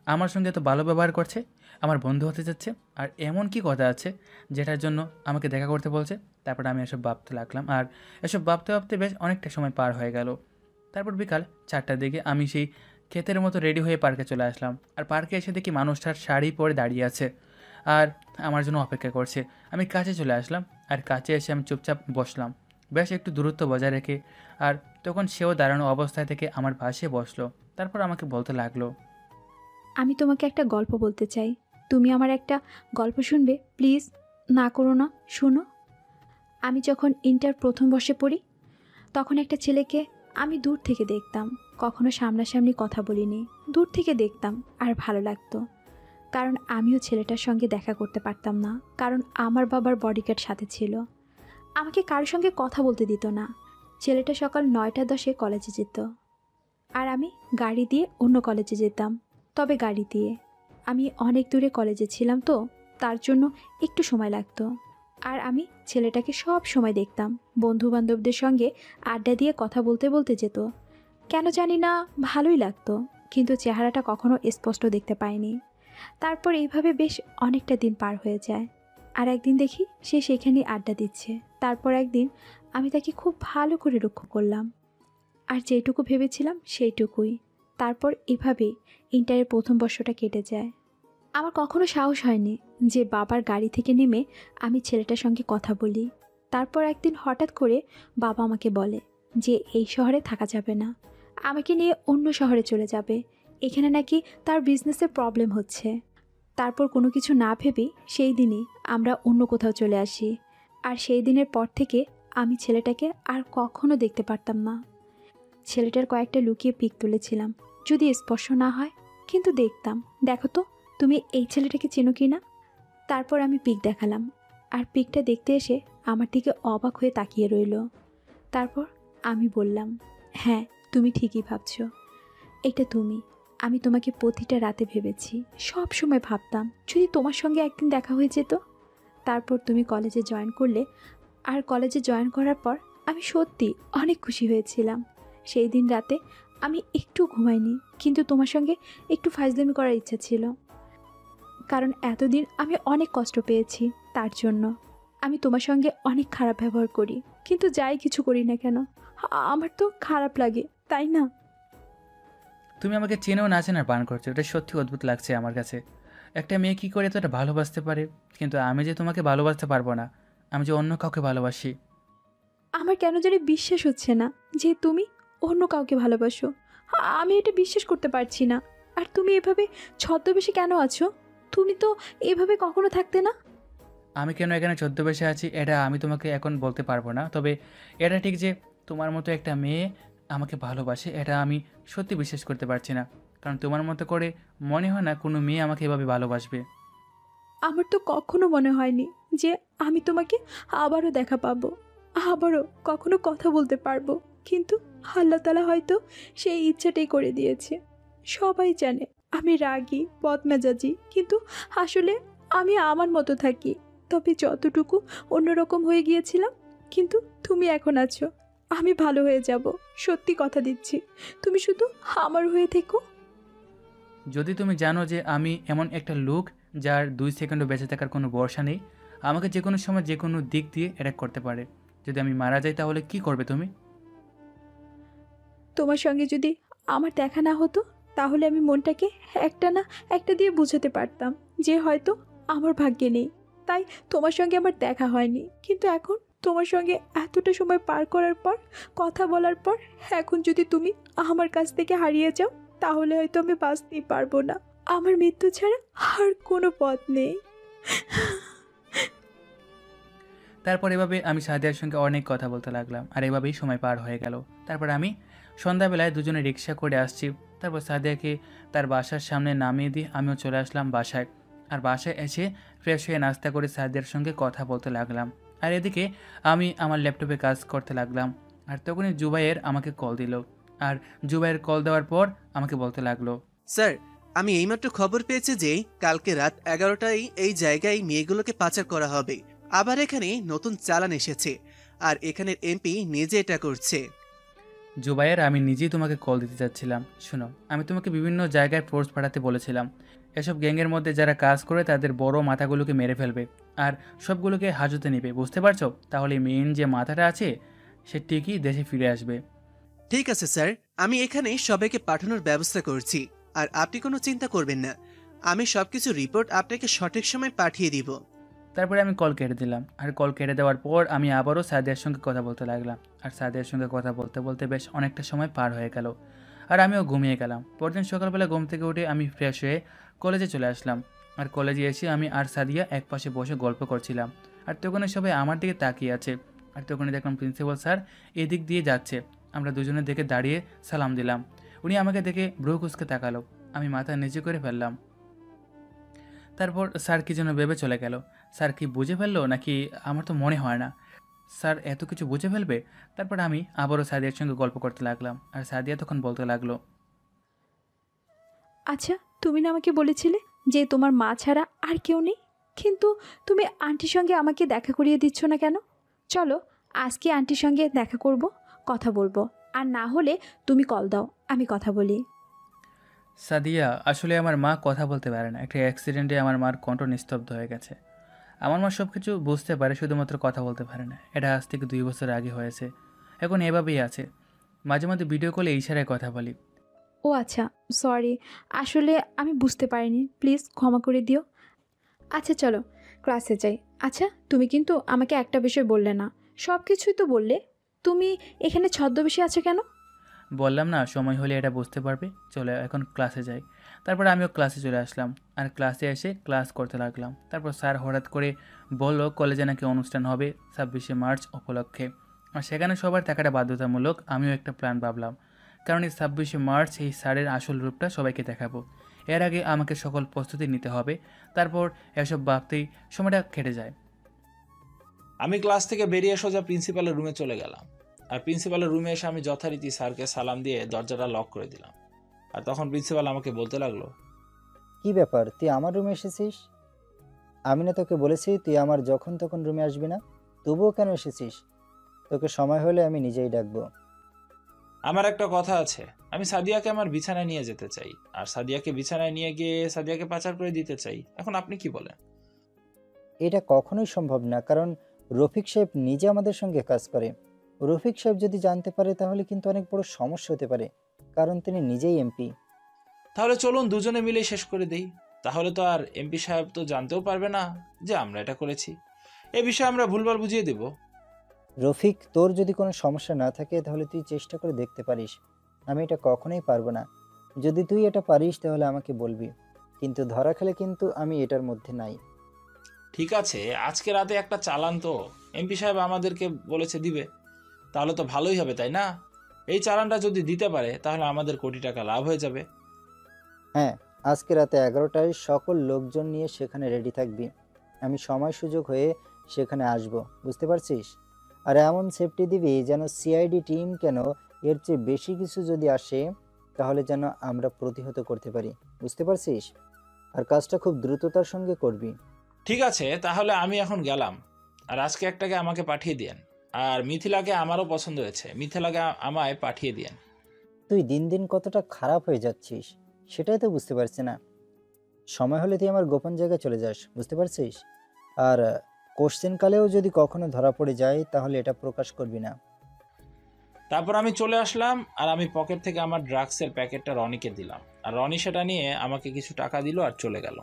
আমার সঙ্গে এত ভালো ব্যবহার করছে, আমার বন্ধু হতে যাচ্ছে, আর এমন কি কথা আছে যেটার জন্য আমাকে দেখা করতে বলছে। তারপর আমি এসব ভাবতে লাগলাম, আর এসব ভাবতে ভাবতে বেশ অনেকটা সময় পার হয়ে গেল। তারপর বিকাল 4টার দিকে আমি সেই ক্ষেতের মতো রেডি হয়ে পার্কে চলে আসলাম। আর পার্কে এসে দেখি মানুষটার শাড়ি পরে দাঁড়িয়ে আছে আর আমার জন্য অপেক্ষা করছে। আমি কাছে চলে আসলাম, আর কাছে এসে আমি চুপচাপ বসলাম, বেশ একটু দূরত্ব বজায় রেখে। আর তখন সেও দাঁড়ানো অবস্থায় থেকে আমার পাশে বসলো। তারপর আমাকে বলতে লাগলো, আমি তোমাকে একটা গল্প বলতে চাই, তুমি আমার একটা গল্প শুনবে প্লিজ? না করো না, শোনো। আমি যখন ইন্টার প্রথম বর্ষে পড়ি তখন একটা ছেলেকে আমি দূর থেকে দেখতাম, কখনো সামনাসামনি কথা বলিনি, দূর থেকে দেখতাম আর ভালো লাগতো। কারণ আমিও ছেলেটার সঙ্গে দেখা করতে পারতাম না, কারণ আমার বাবার বডিগার্ড সাথে ছিল। আমাকে কারোর সঙ্গে কথা বলতে দিত না। ছেলেটা সকাল 9টা 10-এ কলেজে যেত, আর আমি গাড়ি দিয়ে অন্য কলেজে যেতাম, তবে গাড়ি দিয়ে। আমি অনেক দূরে কলেজে ছিলাম তো, তার জন্য একটু সময় লাগতো। আর আমি ছেলেটাকে সব সময় দেখতাম, বন্ধুবান্ধবদের সঙ্গে আড্ডা দিয়ে কথা বলতে বলতে যেত। কেন জানি না ভালোই লাগতো, কিন্তু চেহারাটা কখনো স্পষ্ট দেখতে পাইনি। তারপর এইভাবে বেশ অনেকটা দিন পার হয়ে যায়। আর একদিন দেখি সে সেখানেই আড্ডা দিচ্ছে। তারপর একদিন আমি তাকে খুব ভালো করে লক্ষ্য করলাম, আর যেটুকু ভেবেছিলাম সেইটুকুই। তারপর এভাবেই ইন্টারের প্রথম বর্ষটা কেটে যায়। আমার কখনো সাহস হয়নি যে বাবার গাড়ি থেকে নেমে আমি ছেলেটার সঙ্গে কথা বলি। তারপর একদিন হঠাৎ করে বাবা আমাকে বলে যে এই শহরে থাকা যাবে না, আমাকে নিয়ে অন্য শহরে চলে যাবে, এখানে নাকি তার বিজনেসের প্রবলেম হচ্ছে। তারপর কোনো কিছু না ভেবেই সেই দিনই আমরা অন্য কোথাও চলে আসি। আর সেই দিনের পর থেকে আমি ছেলেটাকে আর কখনো দেখতে পারতাম না। ছেলেটার কয়েকটা লুকিয়ে পিক তুলেছিলাম, যদি স্পর্শ না হয়, কিন্তু দেখতাম। দেখো তো তুমি এই ছেলেটাকে চেনো কি না? তারপর আমি পিক দেখালাম, আর পিকটা দেখতে এসে আমার দিকে অবাক হয়ে তাকিয়ে রইল। তারপর আমি বললাম, হ্যাঁ তুমি ঠিকই ভাবছো, এটা তুমি। আমি তোমাকে প্রতিটা রাতে ভেবেছি, সব সময় ভাবতাম যদি তোমার সঙ্গে একদিন দেখা হয়ে যেত। তারপর তুমি কলেজে জয়েন করলে, আর কলেজে জয়েন করার পর আমি সত্যি অনেক খুশি হয়েছিলাম। সেই দিন রাতে আমি একটু ঘুমাইনি, কিন্তু তোমার সঙ্গে একটু ফাজলামি করার ইচ্ছা ছিল, কারণ এতদিন আমি অনেক কষ্ট পেয়েছি। তার জন্য আমি তোমার সঙ্গে অনেক খারাপ ব্যবহার করি, কিন্তু যাই কিছু করি না কেন আমার তো খারাপ লাগে, তাই না? তুমি আমাকে চেনেও না চেনার পান করছো, এটা সত্যি অদ্ভুত লাগছে আমার কাছে। একটা মেয়ে কী করে এতটা ভালোবাসতে পারে? কিন্তু আমি যে তোমাকে ভালোবাসতে পারবো না, আমি যে অন্য কাউকে ভালোবাসি। আমার কেন জানি বিশ্বাস হচ্ছে না যে তুমি অন্য কাউকে ভালোবাসো। আমি এটা বিশ্বাস করতে পারছি না। আর তুমি এভাবে ছদ্মবেশে কেন আছো? তুমি তো এভাবে কখনো থাকতে না। আমি কেন এখানে ছদ্মবেশে আছি এটা আমি তোমাকে এখন বলতে পারবো না, তবে এটা ঠিক যে তোমার মতো একটা মেয়ে আমাকে ভালোবাসে, এটা আমি সত্যি বিশ্বাস করতে পারছি না। কারণ তোমার মতো করে মনে হয় না কোনো মেয়ে আমাকে এভাবে ভালোবাসবে। আমার তো কখনো মনে হয়নি যে আমি তোমাকে আবারও দেখা পাবো, আবারও কখনো কথা বলতে পারবো। কিন্তু আল্লাহ তাআলা হয়তো সেই ইচ্ছাটাই করে দিয়েছে। সবাই জানে আমি রাগী, বদমেজাজি, কিন্তু আসলে আমি আমার মতো থাকি। তবে যতটুকু অন্যরকম হয়ে গিয়েছিলাম, কিন্তু তুমি এখন আছো, আমি ভালো হয়ে যাব, সত্যি কথা দিচ্ছি। তুমি শুধু আমার হয়ে থেকো। যদি তুমি জানো যে আমি এমন একটা লোক যার 2 সেকেন্ডও বেঁচে থাকার কোনো ভরসা নেই, আমাকে যে কোনো সময় যে কোনো দিক দিয়ে অ্যাটাক করতে পারে, যদি আমি মারা যাই তাহলে কি করবে তুমি? তোমার সঙ্গে যদি আমার দেখা না হতো, তাহলে আমি মনটাকে একটা না একটা দিয়ে বোঝাতে পারতাম যে হয়তো আমার ভাগ্যে নেই, তাই তোমার সঙ্গে আমার দেখা হয়নি। কিন্তু এখন তোমার সঙ্গে এতটা সময় পার করার পর, কথা বলার পর, এখন যদি তুমি আমার কাছ থেকে হারিয়ে যাও, তাহলে হয়তো আমি বাঁচতেই পারবো না। আমার মৃত্যু ছাড়া আর কোনো পথ নেই। তারপর এভাবে আমি সাদিয়ার সঙ্গে অনেক কথা বলতে লাগলাম, আর এভাবেই সময় পার হয়ে গেল। তারপর আমি সন্ধ্যাবেলায় দুজনে রিক্সা করে আসছি। তারপর সাদিয়াকে তার বাসার সামনে নামিয়ে দিয়ে আমিও চলে আসলাম বাসায়। আর বাসায় এসে ফ্রেশ হয়ে নাস্তা করে সাদিয়ার সঙ্গে কথা বলতে লাগলাম। আর এদিকে আমি আমার ল্যাপটপে কাজ করতে লাগলাম। আর তখনই জুবাইয়ের আমাকে কল দিল। আর জুবাইয়ের কল দেওয়ার পর আমাকে বলতে লাগলো, স্যার, আমি এইমাত্র খবর পেয়েছি যে কালকে রাত 11টায় এই জায়গায় মেয়েগুলোকে পাচার করা হবে। আবার এখানে নতুন চালান এসেছে, আর এখানের এমপি নিজে এটা করছে। জুবাইয়ের, আমি নিজেই তোমাকে কল দিতে চাচ্ছিলাম। শোনো, আমি তোমাকে বিভিন্ন জায়গায় ফোর্স পাঠাতে বলেছিলাম। এসব গ্যাংয়ের মধ্যে যারা কাজ করে তাদের বড় মাথাগুলোকে মেরে ফেলবে, আর সবগুলোকে হাজতে নেবে, বুঝতে পারছো? তাহলে মেইন যে মাথাটা আছে সে ঠিকই দেশে ফিরে আসবে। ঠিক আছে স্যার, আমি এখানে সবাইকে পাঠানোর ব্যবস্থা করছি, আর আপনি কোনো চিন্তা করবেন না। আমি সবকিছু রিপোর্ট আপনাকে সঠিক সময় পাঠিয়ে দিব। তারপরে আমি কল কেটে দিলাম। আর কল কেটে দেওয়ার পর আমি আবারও সাদিয়ার সঙ্গে কথা বলতে লাগলাম। আর সাদিয়ার সঙ্গে কথা বলতে বলতে বেশ অনেকটা সময় পার হয়ে গেল, আর আমিও ঘুমিয়ে গেলাম। পরদিন সকালবেলা ঘুম থেকে উঠে আমি ফ্রেশ হয়ে কলেজে চলে আসলাম। আর কলেজে এসে আমি আর সাদিয়া একপাশে বসে গল্প করছিলাম। আর তখনই সবাই আমার দিকে তাকিয়ে আছে। আর তখনই দেখলাম প্রিন্সিপাল স্যার এদিক দিয়ে যাচ্ছে। আমরা দুজনের দিকে দাঁড়িয়ে সালাম দিলাম। উনি আমাকে দেখে ভ্রু কুঁচকে তাকালো। আমি মাথা নিচু করে ফেললাম। তারপর স্যার কি যেন ভেবে চলে গেল। স্যার কি বুঝে ফেললো নাকি? আমার তো মনে হয় না স্যার এত কিছু বুঝে ফেলবে। তারপর আমি আবারও সাদিয়ার সঙ্গে গল্প করতে লাগলাম। আর সাদিয়া তখন বলতে লাগলো, আচ্ছা, তুমি না আমাকে বলেছিলে যে তোমার মা ছাড়া আর কেউ নেই, কিন্তু তুমি আন্টির সঙ্গে আমাকে দেখা করিয়ে দিচ্ছ না কেন? চলো আজকে আন্টির সঙ্গে দেখা করব, কথা বলবো। আর না হলে তুমি কল দাও, আমি কথা বলি। সাদিয়া, আসলে আমার মা কথা বলতে পারে না। একটা অ্যাক্সিডেন্টে আমার মার কণ্ঠ নিস্তব্ধ হয়ে গেছে। আমার মা সব কিছু বুঝতে পারে, শুধুমাত্র কথা বলতে পারে না। এটা আজ থেকে 2 বছর আগে হয়েছে। এখন এভাবেই আছে। মাঝে মাঝে ভিডিও কলে ইশারায় কথা বলি। ও আচ্ছা, সরি, আসলে আমি বুঝতে পারিনি, প্লিজ ক্ষমা করে দিও। আচ্ছা চলো ক্লাসে যাই। আচ্ছা, তুমি কিন্তু আমাকে একটা বিষয় বললে না। সব কিছুই তো বললে, তুমি এখানে ছদ্মবেশে আছো কেন? বললাম না, সময় হলে এটা বুঝতে পারবে। চলে এখন ক্লাসে যাই। তারপর আমিও ক্লাসে চলে আসলাম। আর ক্লাসে এসে ক্লাস করতে লাগলাম। তারপর স্যার হঠাৎ করে বলল কলেজে নাকি অনুষ্ঠান হবে 26শে মার্চ উপলক্ষে। আর সেখানে সবার থাকাটা বাধ্যতামূলক। আমিও একটা প্ল্যান ভাবলাম, কারণ এই 26শে মার্চ এই স্যারের আসল রূপটা সবাইকে দেখাবো। এর আগে আমাকে সকল প্রস্তুতি নিতে হবে, তারপর এসব ভাবতেই সময়টা কেটে যায়। আমি ক্লাস থেকে বেরিয়ে সোজা প্রিন্সিপালের রুমে চলে গেলাম। আর প্রিন্সিপালের রুমে এসে আমি যথারীতি স্যারকে সালাম দিয়ে দরজাটা লক করে দিলাম। আর তখন প্রিন্সিপাল আমাকে বলতে লাগলো, কি ব্যাপার, তুই আমার রুমে এসেছিস? আমি না তোকে বলেছি তুই আমার যখন তখন রুমে আসবি না? তবুও কেন এসেছিস? তোকে সময় হলে আমি নিজেই ডাকবো। আমার একটা কথা আছে, আমি সাদিয়াকে আমার বিছানায় নিয়ে যেতে চাই, আর সাদিয়াকে বিছানায় নিয়ে গিয়ে সাদিয়াকে পাচার করে দিতে চাই। এখন আপনি কি বলেন? এটা কখনোই সম্ভব না, কারণ রফিক সাহেব নিজে আমাদের সঙ্গে কাজ করে। রফিক সাহেব যদি জানতে পারে তাহলে কিন্তু অনেক বড় সমস্যা হতে পারে, কারণ তিনি নিজেই এমপি। তাহলে চলুন দুজনে মিলে শেষ করে দেই। তাহলে তো আর এমপি সাহেব তো জানতেও পারবে না যে আমরা এটা করেছি। এ বিষয়ে আমরা ভুলভাল বুঝিয়ে দেব। রফিক, তোর যদি কোনো সমস্যা না থাকে তাহলে তুই চেষ্টা করে দেখতে পারিস। আমি এটা কখনোই পারবো না। যদি তুই এটা পারিস তাহলে আমাকে বলবি, কিন্তু ধরা খেলে কিন্তু আমি এটার মধ্যে নাই। ঠিক আছে, আজকে রাতে একটা চালান তো এমপি সাহেব আমাদেরকে বলেছে দিবে, তাহলে তো ভালোই হবে, তাই না? এই চালানটা যদি দিতে পারে তাহলে আমাদের কোটি টাকা লাভ হয়ে যাবে। হ্যাঁ, আজকে রাতে 11টায় সকল লোকজন নিয়ে সেখানে রেডি থাকবি। আমি সময় সুযোগ হয়ে সেখানে আসব, বুঝতে পারছিস? আর এমন সেফটি দিবি যেন সিআইডি টিম কেন, এর চেয়ে বেশি কিছু যদি আসে তাহলে যেন আমরা প্রতিহত করতে পারি, বুঝতে পারছিস? আর কাজটা খুব দ্রুততার সঙ্গে করবি। ঠিক আছে, তাহলে আমি এখন গেলাম। আর আজকে একটাকে আমাকে পাঠিয়ে দিয়েন। আর মিথিলাকে আমারও পছন্দ হয়েছে, মিথিলাকে আমায় পাঠিয়ে দিয়েন। তুই দিন দিন কতটা খারাপ হয়ে যাচ্ছিস সেটাই তো বুঝতে পারছি না। সময় হলে তুই আমার গোপন জায়গায় চলে যাস, বুঝতে পারছিস? আর কোশ্চেন কালেও যদি কখনো ধরা পড়ে যায় তাহলে এটা প্রকাশ করবি না। তারপর আমি চলে আসলাম, আর আমি পকেট থেকে আমার ড্রাগসের প্যাকেটটা রনিকে দিলাম। আর রনি সেটা নিয়ে আমাকে কিছু টাকা দিল আর চলে গেল।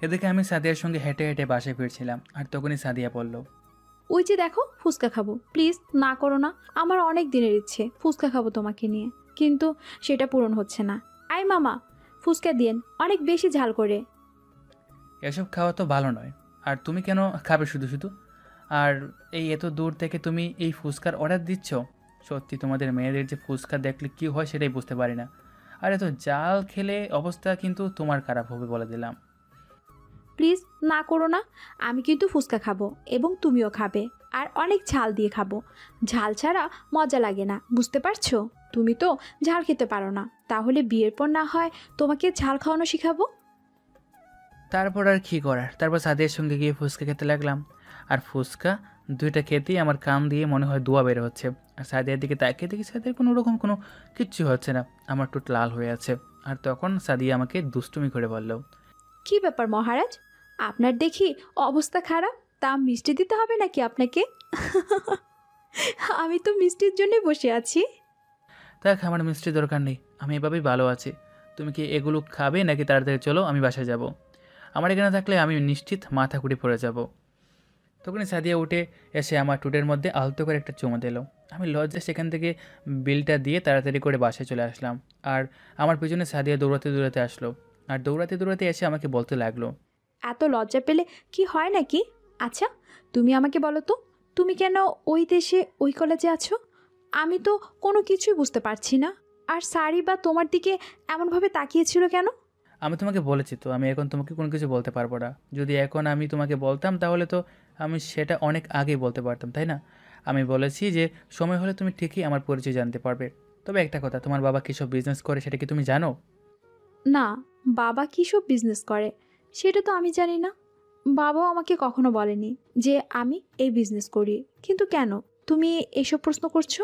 এদিকে আমি সাদিয়ার সঙ্গে হেঁটে হেঁটে বাসায় ফিরছিলাম, আর তখনই সাদিয়া বলল, ওই যে দেখো, ফুচকা খাবো, প্লিজ না করো না। আমার অনেক দিনের ইচ্ছে ফুচকা খাবো তোমাকে নিয়ে, কিন্তু সেটা পূরণ হচ্ছে না। আই মামা, ফুচকা দিয়েন, অনেক বেশি ঝাল করে। এসব খাওয়া তো ভালো নয়, আর তুমি কেন খাবে শুধু শুধু? আর এই এত দূর থেকে তুমি এই ফুচকার অর্ডার দিচ্ছ? সত্যি তোমাদের মেয়েদের যে ফুচকা দেখলে কী হয় সেটাই বুঝতে পারি না। আর এত জাল খেলে অবস্থা কিন্তু তোমার খারাপ হবে বলে দিলাম। প্লিজ না করো না। আমি কিন্তু ফুচকা খাবো এবং তুমিও খাবে, আর অনেক ঝাল দিয়ে খাবো। ঝাল ছাড়া মজা লাগে না, বুঝতে পারছো? তুমি তো ঝাল খেতে পারো না, তাহলে বিয়ের পর না হয় তোমাকে ঝাল খাওয়ানো শিখাবো। তারপর আর কী করার, তারপর সাদিয়ার সঙ্গে গিয়ে ফুচকা খেতে লাগলাম। আর ফুচকা দুইটা খেতেই আমার কান দিয়ে মনে হয় ধোঁয়া বের হচ্ছে। আর সাদিয়ার দিকে তাকিয়ে দেখি সাদিয়ার কোনো রকম কোনো কিচ্ছু হচ্ছে না, আমার ঠোঁট লাল হয়ে আছে। আর তখন সাদিয়া আমাকে দুষ্টুমি করে বলল, কি ব্যাপার মহারাজ, আপনার দেখি অবস্থা খারাপ, তা মিষ্টি দিতে হবে নাকি আপনাকে? আমি তো মিষ্টির জন্যই বসে আছি। দেখ, আমার মিষ্টি দরকার নেই, আমি এভাবেই ভালো আছি। তুমি কি এগুলো খাবে নাকি তাড়াতাড়ি চলো, আমি বাসায় যাব। আমার এখানে থাকলে আমি নিশ্চিত মাথা কুড়ি পড়ে যাব। তখনই সাদিয়া উঠে এসে আমার টুটের মধ্যে আলতো করে একটা চুমো দিল। আমি লজ্জা সেখান থেকে বিলটা দিয়ে তাড়াতাড়ি করে বাসায় চলে আসলাম। আর আমার পিছনে সাদিয়া দৌড়াতে দৌড়াতে আসলো, আর দৌড়াতে দৌড়াতে এসে আমাকে বলতে লাগলো, এত লজ্জা পেলে কি হয় নাকি? আচ্ছা, তুমি আমাকে বলো তো, তুমি কেন ওই দেশে ওই কলেজে আছো? আমি তো কোনো কিছুই বুঝতে পারছি না। আর শাড়ি বা তোমার দিকে এমনভাবে তাকিয়েছিল কেন? আমি তোমাকে বলেছি তো, আমি এখন তোমাকে কোনো কিছু বলতে পারবো না। যদি এখন আমি তোমাকে বলতাম তাহলে তো আমি সেটা অনেক আগেই বলতে পারতাম, তাই না? আমি বলেছি যে সময় হলে তুমি ঠিকই আমার পরিচয় জানতে পারবে। তবে একটা কথা, তোমার বাবা কী সব বিজনেস করে সেটা কি তুমি জানো? না, বাবা কী সব বিজনেস করে সেটা তো আমি জানি না। বাবাও আমাকে কখনো বলেনি যে আমি এই বিজনেস করি। কিন্তু কেন তুমি এসব প্রশ্ন করছো?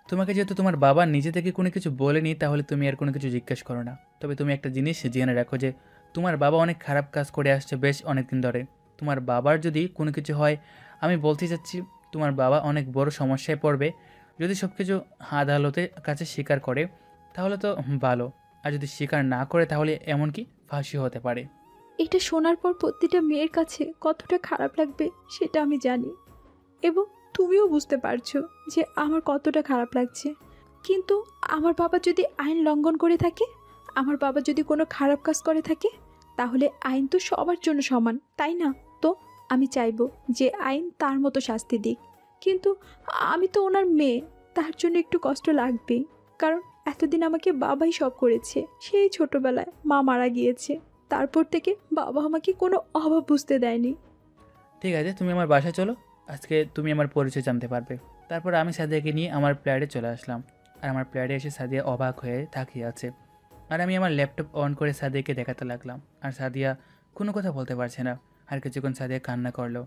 তোমাকে যেহেতু তোমার বাবা নিজে থেকে কোনো কিছু বলেনি, তাহলে তুমি আর কোনো কিছু জিজ্ঞেস করো না। তবে তুমি একটা জিনিস জেনে রাখো যে তোমার বাবা অনেক খারাপ কাজ করে আসছে বেশ অনেক দিন ধরে। তোমার বাবার যদি কোনো কিছু হয়, আমি বলতে চাচ্ছি তোমার বাবা অনেক বড় সমস্যায় পড়বে। যদি সব কিছু আদালতের কাছে স্বীকার করে তাহলে তো ভালো, আর যদি স্বীকার না করে তাহলে এমনকি ফাঁসি হতে পারে। এটা শোনার পর প্রতিটা মেয়ের কাছে কতটা খারাপ লাগবে সেটা আমি জানি, এবং তুমিও বুঝতে পারছো যে আমার কতটা খারাপ লাগছে। কিন্তু আমার বাবা যদি আইন লঙ্ঘন করে থাকে, আমার বাবা যদি কোনো খারাপ কাজ করে থাকে, তাহলে আইন তো সবার জন্য সমান, তাই না? তো আমি চাইবো যে আইন তার মতো শাস্তি দিক। কিন্তু আমি তো ওনার মেয়ে, তার জন্য একটু কষ্ট লাগবেই, কারণ এতদিন আমাকে বাবাই সব করেছে। সেই ছোটবেলায় মা মারা গিয়েছে, তারপর থেকে বাবা আমাকে কোনো অভাব বুঝতে দেয়নি। ঠিক আছে, তুমি আমার বাসায় চলো, আজকে তুমি আমার পরিচয় জানতে পারবে। তারপর আমি সাদিয়াকে নিয়ে আমার ফ্ল্যাটে চলে আসলাম। আর আমার ফ্ল্যাটে এসে সাদিয়া অবাক হয়ে তাকিয়ে আছে। আর আমি আমার ল্যাপটপ অন করে সাদিয়াকে দেখাতে লাগলাম। আর সাদিয়া কোনো কথা বলতে পারছে না। আর কিছুক্ষণ সাদিয়া কান্না করলো।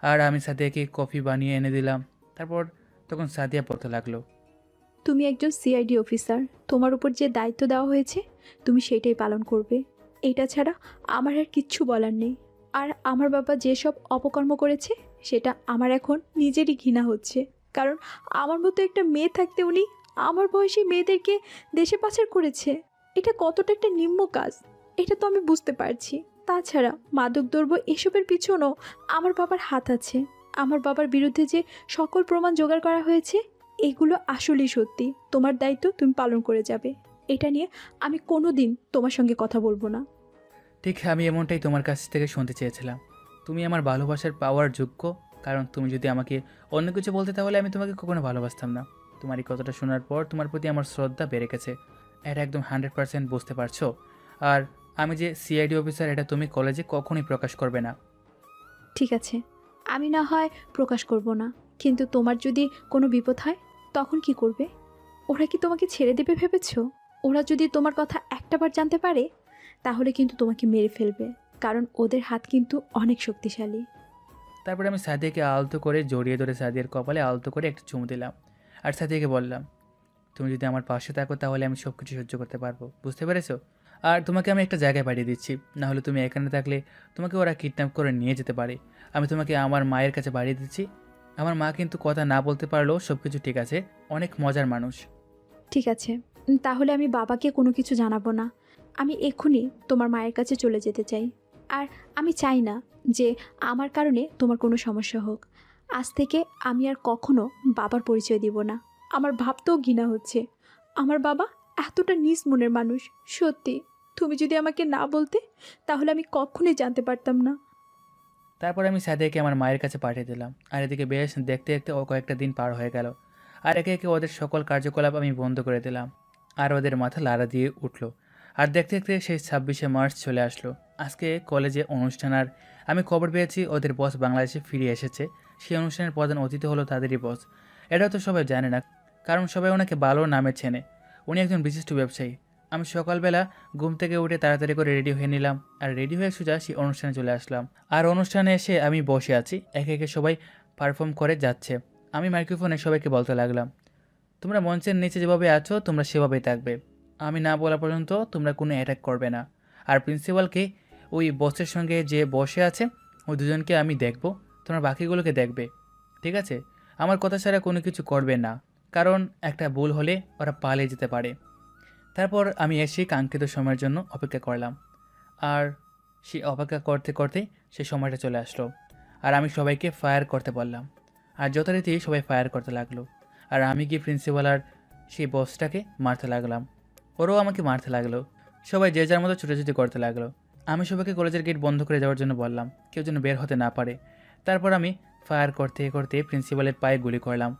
আর আমি সাদিয়াকে কফি বানিয়ে এনে দিলাম। তারপর তখন সাদিয়া বলতে লাগলো, তুমি একজন সিআইডি অফিসার, তোমার উপর যে দায়িত্ব দেওয়া হয়েছে তুমি সেটাই পালন করবে। এটা ছাড়া আমার আর কিচ্ছু বলার নেই। আর আমার বাবা যেসব অপকর্ম করেছে সেটা আমার এখন নিজেরই ঘৃণা হচ্ছে। কারণ আমার মতো একটা মেয়ে থাকতে উনি আমার বয়সী মেয়েদেরকে দেশে পাচার করেছে। এটা কতটা একটা নিম্ন কাজ এটা তো আমি বুঝতে পারছি। তাছাড়া মাদকদ্রব্য এসবের পিছনেও আমার বাবার হাত আছে। আমার বাবার বিরুদ্ধে যে সকল প্রমাণ জোগাড় করা হয়েছে এগুলো আসলেই সত্যি। তোমার দায়িত্ব তুমি পালন করে যাবে। এটা নিয়ে আমি কোনো দিন তোমার সঙ্গে কথা বলবো না। ঠিক আমি এমনটাই তোমার কাছ থেকে শুনতে চেয়েছিলাম। তুমি আমার ভালোবাসার পাওয়ার যোগ্য, কারণ তুমি যদি আমাকে অন্য কিছু বলতে তাহলে আমি তোমাকে কখনো ভালোবাসতাম না। তোমার এই কথাটা শোনার পর তোমার প্রতি আমার শ্রদ্ধা বেড়ে গেছে, এটা একদম 100% বুঝতে পারছো। আর আমি যে সিআইডি অফিসার এটা তুমি কলেজে কখনোই প্রকাশ করবে না। ঠিক আছে, আমি না হয় প্রকাশ করব না, কিন্তু তোমার যদি কোনো বিপদ হয় তখন কি করবে? ওরা কি তোমাকে ছেড়ে দেবে ভেবেছো? ওরা যদি তোমার কথা একটাবার জানতে পারে তাহলে কিন্তু তোমাকে মেরে ফেলবে, কারণ ওদের হাত কিন্তু অনেক শক্তিশালী। তারপরে আমি সাদিয়াকে আলতো করে জড়িয়ে ধরে সাদিয়ার কপালে আলতো করে একটা চুমু দিলাম। আর সাদিয়াকে বললাম, তুমি যদি আমার পাশে থাকো তাহলে আমি সব কিছু সহ্য করতে পারবো, বুঝতে পেরেছো? আর তোমাকে আমি একটা জায়গায় পাঠিয়ে দিচ্ছি, না হলে তুমি এখানে থাকলে তোমাকে ওরা কিডন্যাপ করে নিয়ে যেতে পারে। আমি তোমাকে আমার মায়ের কাছে পাঠিয়ে দিচ্ছি। আমার মা কিন্তু কথা না বলতে পারলেও সব কিছু ঠিক আছে, অনেক মজার মানুষ। ঠিক আছে, তাহলে আমি বাবাকে কোনো কিছু জানাবো না। আমি এক্ষুনি তোমার মায়ের কাছে চলে যেতে চাই। আর আমি চাই না যে আমার কারণে তোমার কোনো সমস্যা হোক। আজ থেকে আমি আর কখনো বাবার পরিচয় দিব না। আমার ভাবতেও ঘৃণা হচ্ছে। আমার বাবা এতটা নিজ মনের মানুষ। সত্যি, তুমি যদি আমাকে না বলতে তাহলে আমি কখনোই জানতে পারতাম না। তারপর আমি সাদিয়াকে আমার মায়ের কাছে পাঠিয়ে দিলাম। আর এদিকে বেশ দেখতে দেখতে ও কয়েকটা দিন পার হয়ে গেল। আর একে একে ওদের সকল কার্যকলাপ আমি বন্ধ করে দিলাম। আর ওদের মাথা লাড়া দিয়ে উঠল। আর দেখতে দেখতে সেই 26শে মার্চ চলে আসলো। আজকে কলেজে অনুষ্ঠান। আর আমি খবর পেয়েছি ওদের বস বাংলাদেশে ফিরে এসেছে। সেই অনুষ্ঠানের প্রধান অতিথি হলো তাদেরই বস। এটা তো সবাই জানে না, কারণ সবাই ওনাকে ভালো নামে চেনে। উনি একজন বিশিষ্ট ব্যবসায়ী। আমি সকালবেলা ঘুম থেকে উঠে তাড়াতাড়ি করে রেডি হয়ে নিলাম। আর রেডি হয়ে সোজা সেই অনুষ্ঠানে চলে আসলাম। আর অনুষ্ঠানে এসে আমি বসে আছি, একে একে সবাই পারফর্ম করে যাচ্ছে। আমি মাইক্রোফোনে সবাইকে বলতে লাগলাম, তোমরা মঞ্চের নিচে যেভাবে আছো তোমরা সেভাবেই থাকবে। আমি না বলা পর্যন্ত তোমরা কোনো অ্যাটাক করবে না। আর প্রিন্সিপালকে, ওই বসের সঙ্গে যে বসে আছে ওই দুজনকে আমি দেখব, তোমরা বাকিগুলোকে দেখবে, ঠিক আছে? আমার কথা ছাড়া কোনো কিছু করবে না, কারণ একটা ভুল হলে ওরা পালিয়ে যেতে পারে। তারপর আমি এসে কাঙ্ক্ষিত সময়ের জন্য অপেক্ষা করলাম। আর সেই অপেক্ষা করতে করতে সে সময়টা চলে আসলো। আর আমি সবাইকে ফায়ার করতে বললাম। আর যথারীতি সবাই ফায়ার করতে লাগলো। আর আমি গিয়ে প্রিন্সিপাল আর সেই বসটাকে মারতে লাগলাম। ওরাও আমাকে মারতে লাগলো। সবাই যে যার মতো ছুটোছুটি করতে লাগলো। আমি সবাইকে কলেজের গেট বন্ধ করে দেওয়ার জন্য বললাম, কেউ যেন বের হতে না পারে। তারপর আমি ফায়ার করতে করতে প্রিন্সিপালের পায়ে গুলি করলাম।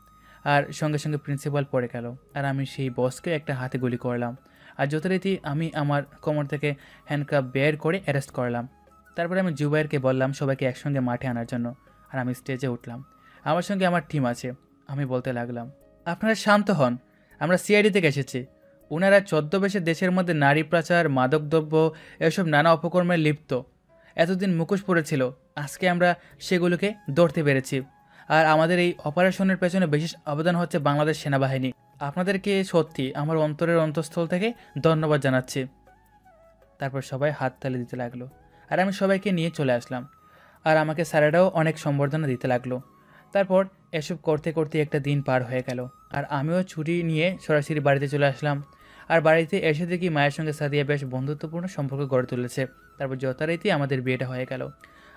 আর সঙ্গে সঙ্গে প্রিন্সিপাল পড়ে গেল। আর আমি সেই বসকে একটা হাতে গুলি করলাম। আর যথারীতি আমি আমার কোমর থেকে হ্যান্ডকাপ বের করে অ্যারেস্ট করলাম। তারপরে আমি জুবাইরকে বললাম সবাইকে একসঙ্গে মাঠে আনার জন্য। আর আমি স্টেজে উঠলাম। আমার সঙ্গে আমার টিম আছে। আমি বলতে লাগলাম, আপনারা শান্ত হন, আমরা সিআইডি থেকে এসেছি। ওনারা ছদ্মবেশে দেশের মধ্যে নারী পাচার, মাদকদ্রব্য এসব নানা অপকর্মে লিপ্ত। এতদিন মুখোশ পড়েছিল, আজকে আমরা সেগুলোকে ধরতে পেরেছি। আর আমাদের এই অপারেশনের পেছনে বিশেষ অবদান হচ্ছে বাংলাদেশ সেনাবাহিনী। আপনাদেরকে সত্যি আমার অন্তরের অন্তঃস্থল থেকে ধন্যবাদ জানাচ্ছি। তারপর সবাই হাততালি দিতে লাগলো। আর আমি সবাইকে নিয়ে চলে আসলাম। আর আমাকে স্যারেরাও অনেক সম্বর্ধনা দিতে লাগলো। তারপর এসব করতে করতে একটা দিন পার হয়ে গেল। আর আমিও ছুটি নিয়ে সরাসরি বাড়িতে চলে আসলাম। আর বাড়িতে এসে দেখি মায়ের সঙ্গে সাদিয়া বেশ বন্ধুত্বপূর্ণ সম্পর্ক গড়ে তুলেছে। তারপর যথারীতি আমাদের বিয়েটা হয়ে গেল।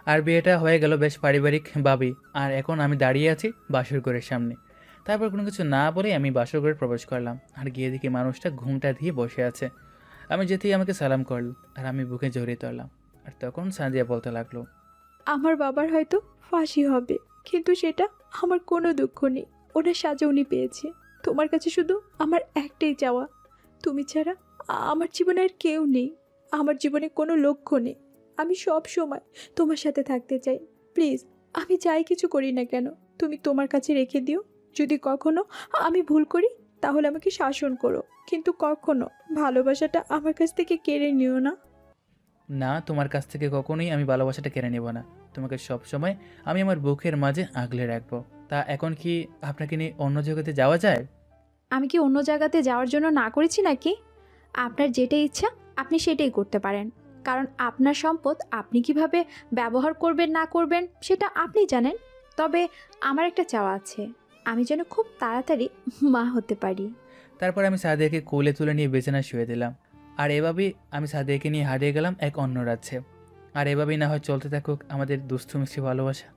আর বিয়েটা হয়ে গেল বেশ পারিবারিকভাবে। আর এখন আমি দাঁড়িয়ে আছি বাসর ঘরের সামনে। তারপর কোনো কিছু না বলে আমি বাসর ঘরে প্রবেশ করলাম। আর গিয়ে দেখি মানুষটা ঘুমটা দিয়ে বসে আছে। আমি যেতেই আমাকে সালাম করল। আর আমি বুকে জড়িয়ে ধরলাম। আর তখন সাদিয়া বলতে লাগলো, আমার বাবার হয়তো ফাঁসি হবে, কিন্তু সেটা আমার কোনো দুঃখ নেই। ওনার সাজা উনি পেয়েছে। তোমার কাছে শুধু আমার একটাই চাওয়া, তুমি ছাড়া আমার জীবনে আর কেউ নেই, আমার জীবনে কোনো লক্ষ্য নেই। আমি সব সময় তোমার সাথে থাকতে চাই। প্লিজ, আমি যাই কিছু করি না কেন তুমি তোমার কাছে রেখে দিও। যদি কখনো আমি ভুল করি তাহলে আমাকে শাসন করো, কিন্তু কখনো ভালোবাসাটা আমার কাছ থেকে কেড়ে নিও না। না, তোমার কাছ থেকে কখনোই আমি ভালোবাসাটা কেড়ে নেব না। তোমাকে সব সময় আমি আমার বুকের মাঝে আগলে রাখবো। তা এখন কি আপনাকে নিয়ে অন্য জগতে যাওয়া যায়? আমি কি অন্য জায়গাতে যাওয়ার জন্য না করেছি নাকি? আপনার যেটা ইচ্ছা আপনি সেটাই করতে পারেন, কারণ আপনার সম্পদ আপনি কিভাবে ব্যবহার করবেন না করবেন সেটা আপনি জানেন। তবে আমার একটা চাওয়া আছে, আমি যেন খুব তাড়াতাড়ি মা হতে পারি। তারপর আমি সাদিয়াকে কোলে তুলে নিয়ে বিছানায় শুয়ে দিলাম। আর এভাবেই আমি সাদিয়াকে নিয়ে হারিয়ে গেলাম এক অন্য রাজ্যে। আর এভাবেই না হয় চলতে থাকুক আমাদের দুষ্টু মিষ্টি ভালোবাসা।